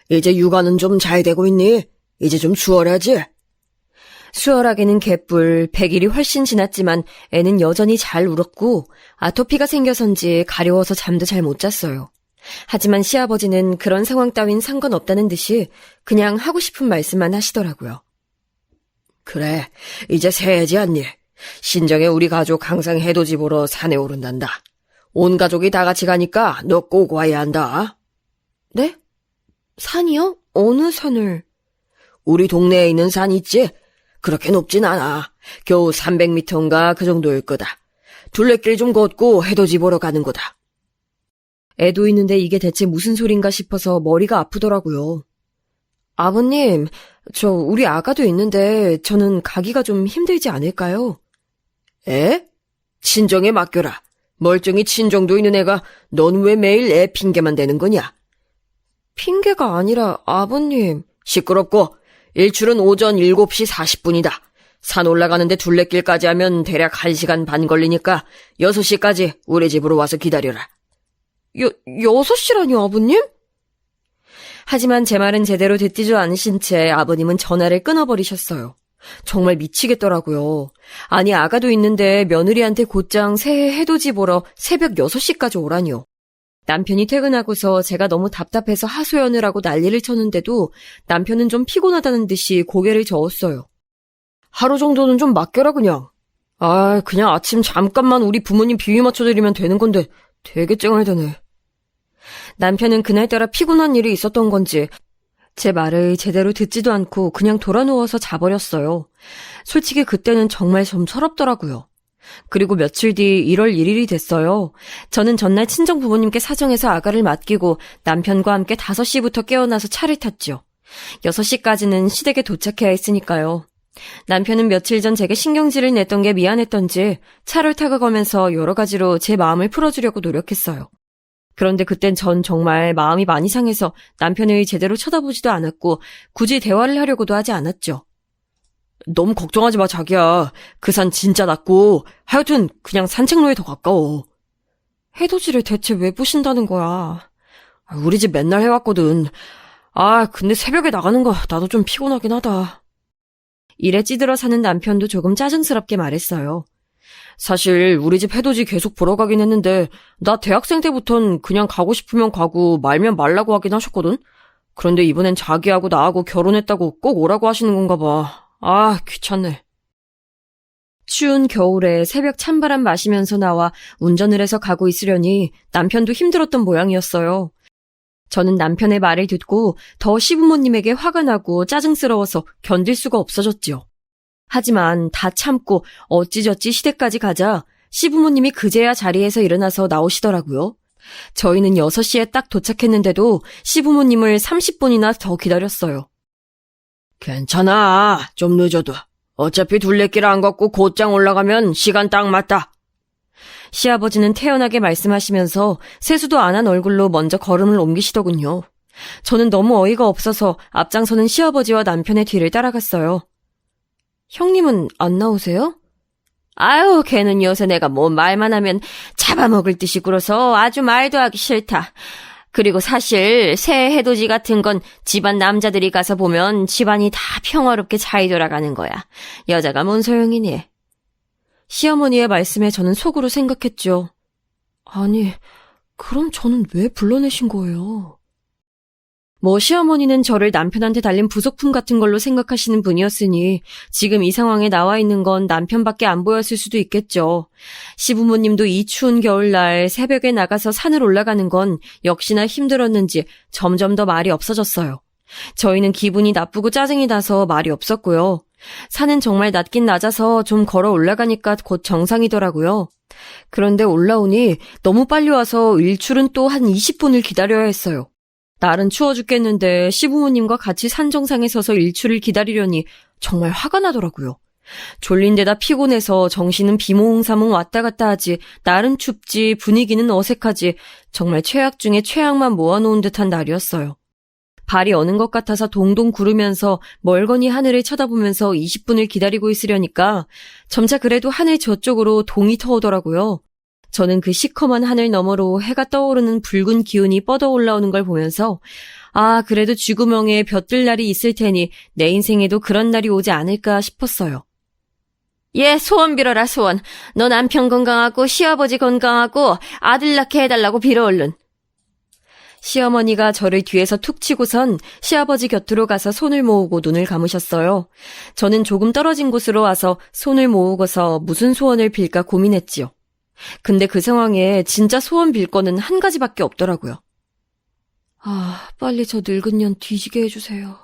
이제 육아는 좀 잘 되고 있니? 이제 좀 수월하지? 수월하게는 개뿔, 100일이 훨씬 지났지만 애는 여전히 잘 울었고 아토피가 생겨선지 가려워서 잠도 잘 못 잤어요. 하지만 시아버지는 그런 상황 따윈 상관없다는 듯이 그냥 하고 싶은 말씀만 하시더라고요. 그래, 이제 새해지 않니? 신정에 우리 가족 항상 해돋이 보러 산에 오른단다. 온 가족이 다 같이 가니까 너 꼭 와야 한다. 네? 산이요? 어느 산을? 우리 동네에 있는 산 있지? 그렇게 높진 않아. 겨우 300m인가 그 정도일 거다. 둘레길 좀 걷고 해돋이 보러 가는 거다. 애도 있는데 이게 대체 무슨 소린가 싶어서 머리가 아프더라고요. 아버님, 우리 아가도 있는데 저는 가기가 좀 힘들지 않을까요? 애? 친정에 맡겨라. 멀쩡히 친정도 있는 애가 넌 왜 매일 애 핑계만 대는 거냐? 핑계가 아니라 아버님. 시끄럽고 일출은 오전 7시 40분이다. 산 올라가는데 둘레길까지 하면 대략 1시간 반 걸리니까 6시까지 우리 집으로 와서 기다려라. 6시라뇨, 아버님? 하지만 제 말은 제대로 듣지도 않으신 채 아버님은 전화를 끊어버리셨어요. 정말 미치겠더라고요. 아니, 아가도 있는데 며느리한테 곧장 새해 해돋이 보러 새벽 6시까지 오라니요. 남편이 퇴근하고서 제가 너무 답답해서 하소연을 하고 난리를 쳤는데도 남편은 좀 피곤하다는 듯이 고개를 저었어요. 하루 정도는 좀 맡겨라 그냥. 그냥 아침 잠깐만 우리 부모님 비위 맞춰드리면 되는 건데 되게 쨍얼대네. 남편은 그날따라 피곤한 일이 있었던 건지 제 말을 제대로 듣지도 않고 그냥 돌아누워서 자버렸어요. 솔직히 그때는 정말 좀 서럽더라고요. 그리고 며칠 뒤 1월 1일이 됐어요. 저는 전날 친정 부모님께 사정해서 아가를 맡기고 남편과 함께 5시부터 깨어나서 차를 탔죠. 6시까지는 시댁에 도착해야 했으니까요. 남편은 며칠 전 제게 신경질을 냈던 게 미안했던지 차를 타고 가면서 여러 가지로 제 마음을 풀어주려고 노력했어요. 그런데 그땐 전 정말 마음이 많이 상해서 남편을 제대로 쳐다보지도 않았고 굳이 대화를 하려고도 하지 않았죠. 너무 걱정하지 마, 자기야. 그 산 진짜 낮고 하여튼 그냥 산책로에 더 가까워. 해돋이를 대체 왜 보신다는 거야? 우리 집 맨날 해왔거든. 근데 새벽에 나가는 거 나도 좀 피곤하긴 하다. 일에 찌들어 사는 남편도 조금 짜증스럽게 말했어요. 사실 우리 집 해돋이 계속 보러 가긴 했는데 나 대학생 때부턴 그냥 가고 싶으면 가고 말면 말라고 하긴 하셨거든? 그런데 이번엔 자기하고 나하고 결혼했다고 꼭 오라고 하시는 건가 봐. 귀찮네. 추운 겨울에 새벽 찬바람 마시면서 나와 운전을 해서 가고 있으려니 남편도 힘들었던 모양이었어요. 저는 남편의 말을 듣고 더 시부모님에게 화가 나고 짜증스러워서 견딜 수가 없어졌지요. 하지만 다 참고 어찌저찌 시댁까지 가자 시부모님이 그제야 자리에서 일어나서 나오시더라고요. 저희는 6시에 딱 도착했는데도 시부모님을 30분이나 더 기다렸어요. 괜찮아. 좀 늦어도. 어차피 둘레길 안 걷고 곧장 올라가면 시간 딱 맞다. 시아버지는 태연하게 말씀하시면서 세수도 안 한 얼굴로 먼저 걸음을 옮기시더군요. 저는 너무 어이가 없어서 앞장서는 시아버지와 남편의 뒤를 따라갔어요. 형님은 안 나오세요? 걔는 요새 내가 뭐 말만 하면 잡아먹을 듯이 굴어서 아주 말도 하기 싫다. 그리고 사실 새해 해돋이 같은 건 집안 남자들이 가서 보면 집안이 다 평화롭게 잘 돌아가는 거야. 여자가 뭔 소용이니? 시어머니의 말씀에 저는 속으로 생각했죠. 아니, 그럼 저는 왜 불러내신 거예요? 시어머니는 저를 남편한테 달린 부속품 같은 걸로 생각하시는 분이었으니 지금 이 상황에 나와 있는 건 남편밖에 안 보였을 수도 있겠죠. 시부모님도 이 추운 겨울날 새벽에 나가서 산을 올라가는 건 역시나 힘들었는지 점점 더 말이 없어졌어요. 저희는 기분이 나쁘고 짜증이 나서 말이 없었고요. 산은 정말 낮긴 낮아서 좀 걸어 올라가니까 곧 정상이더라고요. 그런데 올라오니 너무 빨리 와서 일출은 또 한 20분을 기다려야 했어요. 날은 추워 죽겠는데 시부모님과 같이 산 정상에 서서 일출을 기다리려니 정말 화가 나더라고요. 졸린 데다 피곤해서 정신은 비몽사몽 왔다 갔다 하지 날은 춥지 분위기는 어색하지 정말 최악 중에 최악만 모아놓은 듯한 날이었어요. 발이 어는 것 같아서 동동 구르면서 멀거니 하늘을 쳐다보면서 20분을 기다리고 있으려니까 점차 그래도 하늘 저쪽으로 동이 터오더라고요. 저는 그 시커먼 하늘 너머로 해가 떠오르는 붉은 기운이 뻗어 올라오는 걸 보면서 그래도 쥐구멍에 볕들 날이 있을 테니 내 인생에도 그런 날이 오지 않을까 싶었어요. 소원 빌어라 소원. 너 남편 건강하고 시아버지 건강하고 아들 낳게 해달라고 빌어 얼른. 시어머니가 저를 뒤에서 툭 치고선 시아버지 곁으로 가서 손을 모으고 눈을 감으셨어요. 저는 조금 떨어진 곳으로 와서 손을 모으고서 무슨 소원을 빌까 고민했지요. 근데 그 상황에 진짜 소원 빌 거는 한 가지밖에 없더라고요. 빨리 저 늙은 년 뒤지게 해주세요.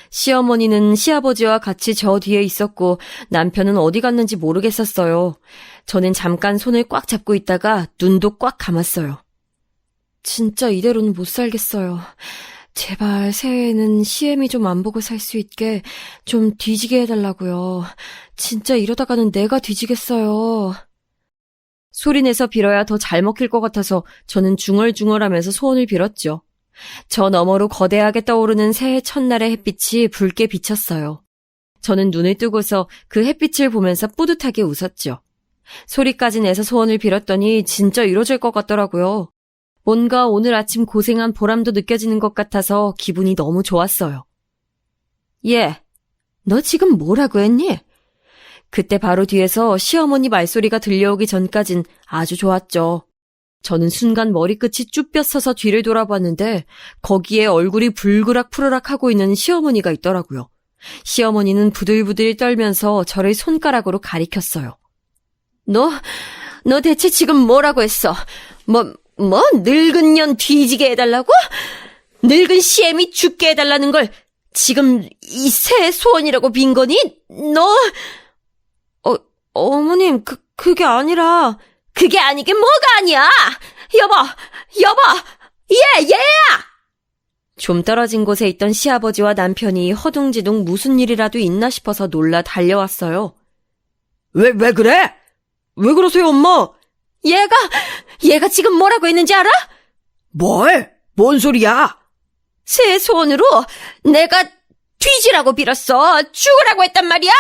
시어머니는 시아버지와 같이 저 뒤에 있었고 남편은 어디 갔는지 모르겠었어요. 저는 잠깐 손을 꽉 잡고 있다가 눈도 꽉 감았어요. 진짜 이대로는 못 살겠어요. 제발 새해에는 시애미 좀 안 보고 살 수 있게 좀 뒤지게 해달라고요. 진짜 이러다가는 내가 뒤지겠어요. 소리내서 빌어야 더 잘 먹힐 것 같아서 저는 중얼중얼하면서 소원을 빌었죠. 저 너머로 거대하게 떠오르는 새해 첫날의 햇빛이 붉게 비쳤어요. 저는 눈을 뜨고서 그 햇빛을 보면서 뿌듯하게 웃었죠. 소리까지 내서 소원을 빌었더니 진짜 이루어질 것 같더라고요. 뭔가 오늘 아침 고생한 보람도 느껴지는 것 같아서 기분이 너무 좋았어요. 너 지금 뭐라고 했니? 그때 바로 뒤에서 시어머니 말소리가 들려오기 전까진 아주 좋았죠. 저는 순간 머리끝이 쭈뼛 서서 뒤를 돌아봤는데 거기에 얼굴이 불그락 푸르락 하고 있는 시어머니가 있더라고요. 시어머니는 부들부들 떨면서 저를 손가락으로 가리켰어요. 너 대체 지금 뭐라고 했어? 늙은 년 뒤지게 해달라고? 늙은 시애미 죽게 해달라는 걸 지금 이 새 소원이라고 빈 거니? 어머님, 그게 아니라. 그게 아니긴 뭐가 아니야! 여보! 얘야! 좀 떨어진 곳에 있던 시아버지와 남편이 허둥지둥 무슨 일이라도 있나 싶어서 놀라 달려왔어요. 왜 그래? 왜 그러세요, 엄마? 얘가 지금 뭐라고 했는지 알아? 뭔 소리야? 새 소원으로 내가 뒤지라고 빌었어. 죽으라고 했단 말이야.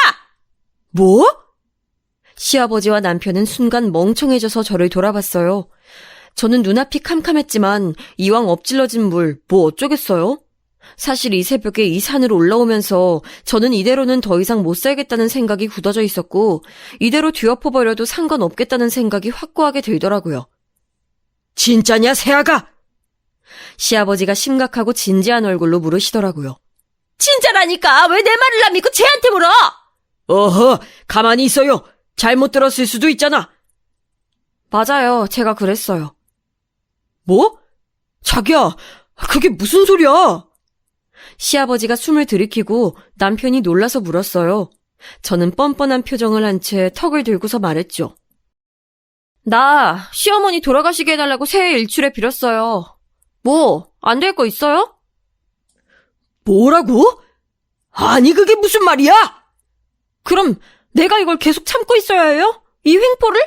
뭐? 시아버지와 남편은 순간 멍청해져서 저를 돌아봤어요. 저는 눈앞이 캄캄했지만 이왕 엎질러진 물 뭐 어쩌겠어요? 사실 이 새벽에 이 산으로 올라오면서 저는 이대로는 더 이상 못 살겠다는 생각이 굳어져 있었고 이대로 뒤엎어버려도 상관없겠다는 생각이 확고하게 들더라고요. 진짜냐, 새아가? 시아버지가 심각하고 진지한 얼굴로 물으시더라고요. 진짜라니까 왜 내 말을 안 믿고 쟤한테 물어? 어허, 가만히 있어요. 잘못 들었을 수도 있잖아. 맞아요. 제가 그랬어요. 뭐? 자기야, 그게 무슨 소리야? 시아버지가 숨을 들이키고 남편이 놀라서 물었어요. 저는 뻔뻔한 표정을 한 채 턱을 들고서 말했죠. 나 시어머니 돌아가시게 해달라고 새해 일출에 빌었어요. 뭐, 안 될 거 있어요? 뭐라고? 아니, 그게 무슨 말이야? 그럼 내가 이걸 계속 참고 있어야 해요? 이 횡포를?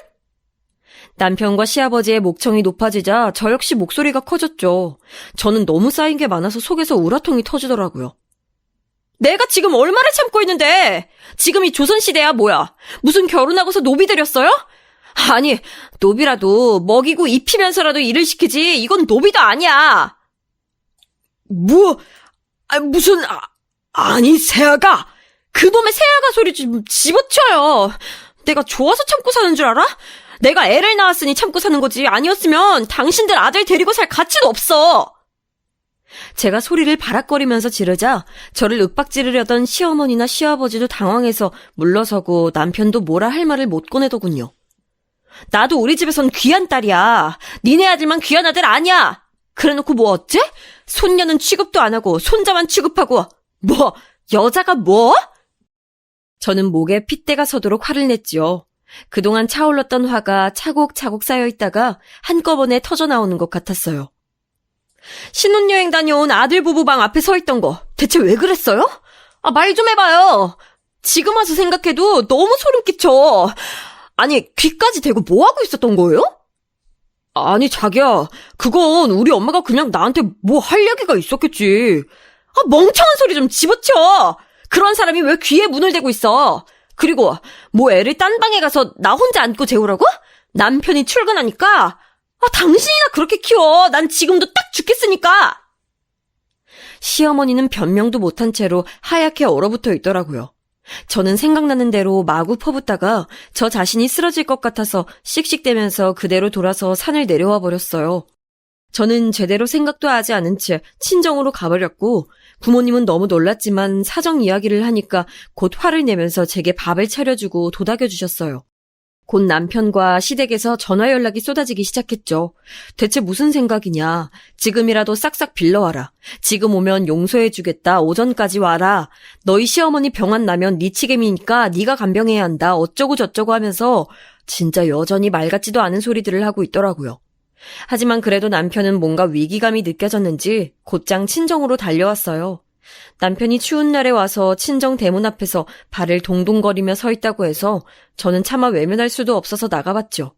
남편과 시아버지의 목청이 높아지자 저 역시 목소리가 커졌죠. 저는 너무 쌓인 게 많아서 속에서 우라통이 터지더라고요. 내가 지금 얼마를 참고 있는데! 지금이 조선시대야 뭐야? 무슨 결혼하고서 노비 들였어요? 아니, 노비라도 먹이고 입히면서라도 일을 시키지 이건 노비도 아니야! 아니, 새아가! 그놈의 새아가 소리 좀 집어쳐요. 내가 좋아서 참고 사는 줄 알아? 내가 애를 낳았으니 참고 사는 거지. 아니었으면 당신들 아들 데리고 살 가치도 없어. 제가 소리를 바락거리면서 지르자 저를 윽박지르려던 시어머니나 시아버지도 당황해서 물러서고 남편도 뭐라 할 말을 못 꺼내더군요. 나도 우리 집에선 귀한 딸이야. 니네 아들만 귀한 아들 아니야. 그래놓고 뭐 어째? 손녀는 취급도 안 하고 손자만 취급하고 뭐 여자가 뭐? 저는 목에 핏대가 서도록 화를 냈지요. 그동안 차올랐던 화가 차곡차곡 쌓여있다가 한꺼번에 터져나오는 것 같았어요. 신혼여행 다녀온 아들 부부방 앞에 서 있던 거 대체 왜 그랬어요? 말 좀 해봐요. 지금 와서 생각해도 너무 소름 끼쳐. 아니, 귀까지 대고 뭐하고 있었던 거예요? 아니, 자기야, 그건 우리 엄마가 그냥 나한테 뭐 할 얘기가 있었겠지. 멍청한 소리 좀 집어쳐. 그런 사람이 왜 귀에 문을 대고 있어? 그리고 뭐 애를 딴 방에 가서 나 혼자 안고 재우라고? 남편이 출근하니까? 당신이나 그렇게 키워. 난 지금도 딱 죽겠으니까. 시어머니는 변명도 못한 채로 하얗게 얼어붙어 있더라고요. 저는 생각나는 대로 마구 퍼붓다가 저 자신이 쓰러질 것 같아서 씩씩대면서 그대로 돌아서 산을 내려와 버렸어요. 저는 제대로 생각도 하지 않은 채 친정으로 가버렸고 부모님은 너무 놀랐지만 사정 이야기를 하니까 곧 화를 내면서 제게 밥을 차려주고 도닥여주셨어요. 곧 남편과 시댁에서 전화 연락이 쏟아지기 시작했죠. 대체 무슨 생각이냐. 지금이라도 싹싹 빌러와라. 지금 오면 용서해주겠다. 오전까지 와라. 너희 시어머니 병환 나면 네 치개미니까 네가 간병해야 한다. 어쩌고 저쩌고 하면서 진짜 여전히 말 같지도 않은 소리들을 하고 있더라고요. 하지만 그래도 남편은 뭔가 위기감이 느껴졌는지 곧장 친정으로 달려왔어요. 남편이 추운 날에 와서 친정 대문 앞에서 발을 동동거리며 서 있다고 해서 저는 차마 외면할 수도 없어서 나가봤죠.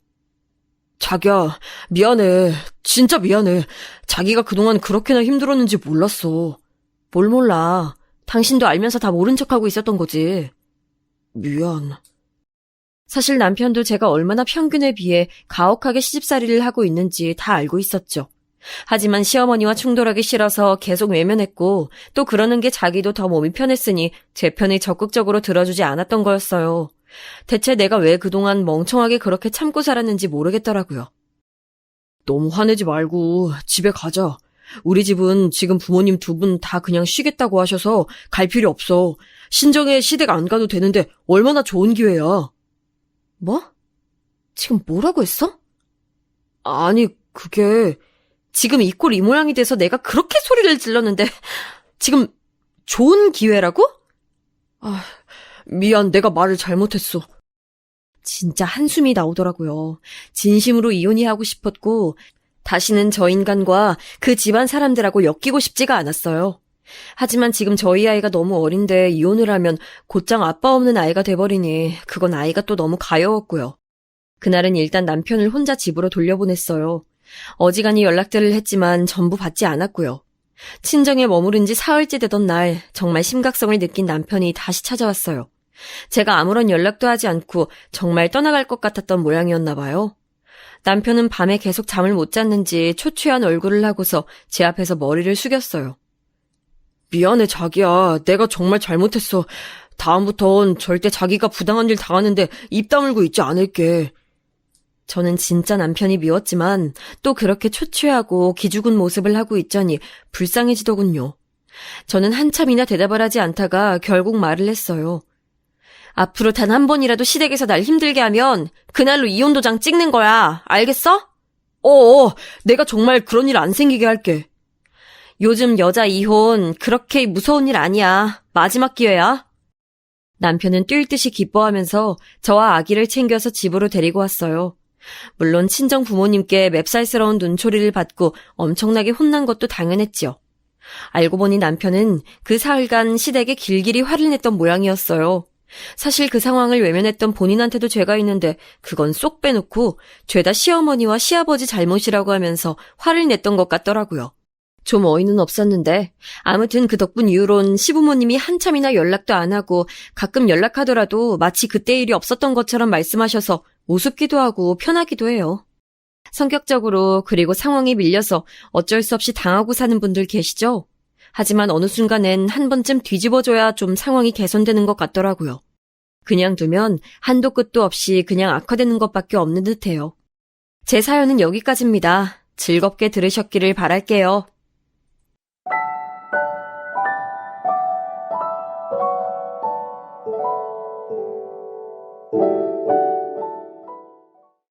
자기야, 미안해. 진짜 미안해. 자기가 그동안 그렇게나 힘들었는지 몰랐어. 뭘 몰라. 당신도 알면서 다 모른 척하고 있었던 거지. 미안. 사실 남편도 제가 얼마나 평균에 비해 가혹하게 시집살이를 하고 있는지 다 알고 있었죠. 하지만 시어머니와 충돌하기 싫어서 계속 외면했고 또 그러는 게 자기도 더 몸이 편했으니 제 편을 적극적으로 들어주지 않았던 거였어요. 대체 내가 왜 그동안 멍청하게 그렇게 참고 살았는지 모르겠더라고요. 너무 화내지 말고 집에 가자. 우리 집은 지금 부모님 두 분 다 그냥 쉬겠다고 하셔서 갈 필요 없어. 신정에 시댁 안 가도 되는데 얼마나 좋은 기회야. 뭐? 지금 뭐라고 했어? 아니, 그게 지금 이 꼴 이 모양이 돼서 내가 그렇게 소리를 질렀는데 지금 좋은 기회라고? 미안, 내가 말을 잘못했어. 진짜 한숨이 나오더라고요. 진심으로 이혼이 하고 싶었고 다시는 저 인간과 그 집안 사람들하고 엮이고 싶지가 않았어요. 하지만 지금 저희 아이가 너무 어린데 이혼을 하면 곧장 아빠 없는 아이가 돼버리니 그건 아이가 또 너무 가여웠고요. 그날은 일단 남편을 혼자 집으로 돌려보냈어요. 어지간히 연락들을 했지만 전부 받지 않았고요. 친정에 머무른 지 사흘째 되던 날 정말 심각성을 느낀 남편이 다시 찾아왔어요. 제가 아무런 연락도 하지 않고 정말 떠나갈 것 같았던 모양이었나 봐요. 남편은 밤에 계속 잠을 못 잤는지 초췌한 얼굴을 하고서 제 앞에서 머리를 숙였어요. 미안해, 자기야. 내가 정말 잘못했어. 다음부턴 절대 자기가 부당한 일 당하는데 입 다물고 있지 않을게. 저는 진짜 남편이 미웠지만 또 그렇게 초췌하고 기죽은 모습을 하고 있자니 불쌍해지더군요. 저는 한참이나 대답을 하지 않다가 결국 말을 했어요. 앞으로 단 한 번이라도 시댁에서 날 힘들게 하면 그날로 이혼 도장 찍는 거야. 알겠어? 내가 정말 그런 일 안 생기게 할게. 요즘 여자 이혼 그렇게 무서운 일 아니야. 마지막 기회야. 남편은 뛸 듯이 기뻐하면서 저와 아기를 챙겨서 집으로 데리고 왔어요. 물론 친정 부모님께 맵살스러운 눈초리를 받고 엄청나게 혼난 것도 당연했지요. 알고 보니 남편은 그 사흘간 시댁에 길길이 화를 냈던 모양이었어요. 사실 그 상황을 외면했던 본인한테도 죄가 있는데 그건 쏙 빼놓고 죄다 시어머니와 시아버지 잘못이라고 하면서 화를 냈던 것 같더라고요. 좀 어이는 없었는데 아무튼 그 덕분 이후론 시부모님이 한참이나 연락도 안 하고 가끔 연락하더라도 마치 그때 일이 없었던 것처럼 말씀하셔서 우습기도 하고 편하기도 해요. 성격적으로 그리고 상황에 밀려서 어쩔 수 없이 당하고 사는 분들 계시죠? 하지만 어느 순간엔 한 번쯤 뒤집어줘야 좀 상황이 개선되는 것 같더라고요. 그냥 두면 한도 끝도 없이 그냥 악화되는 것밖에 없는 듯해요. 제 사연은 여기까지입니다. 즐겁게 들으셨기를 바랄게요.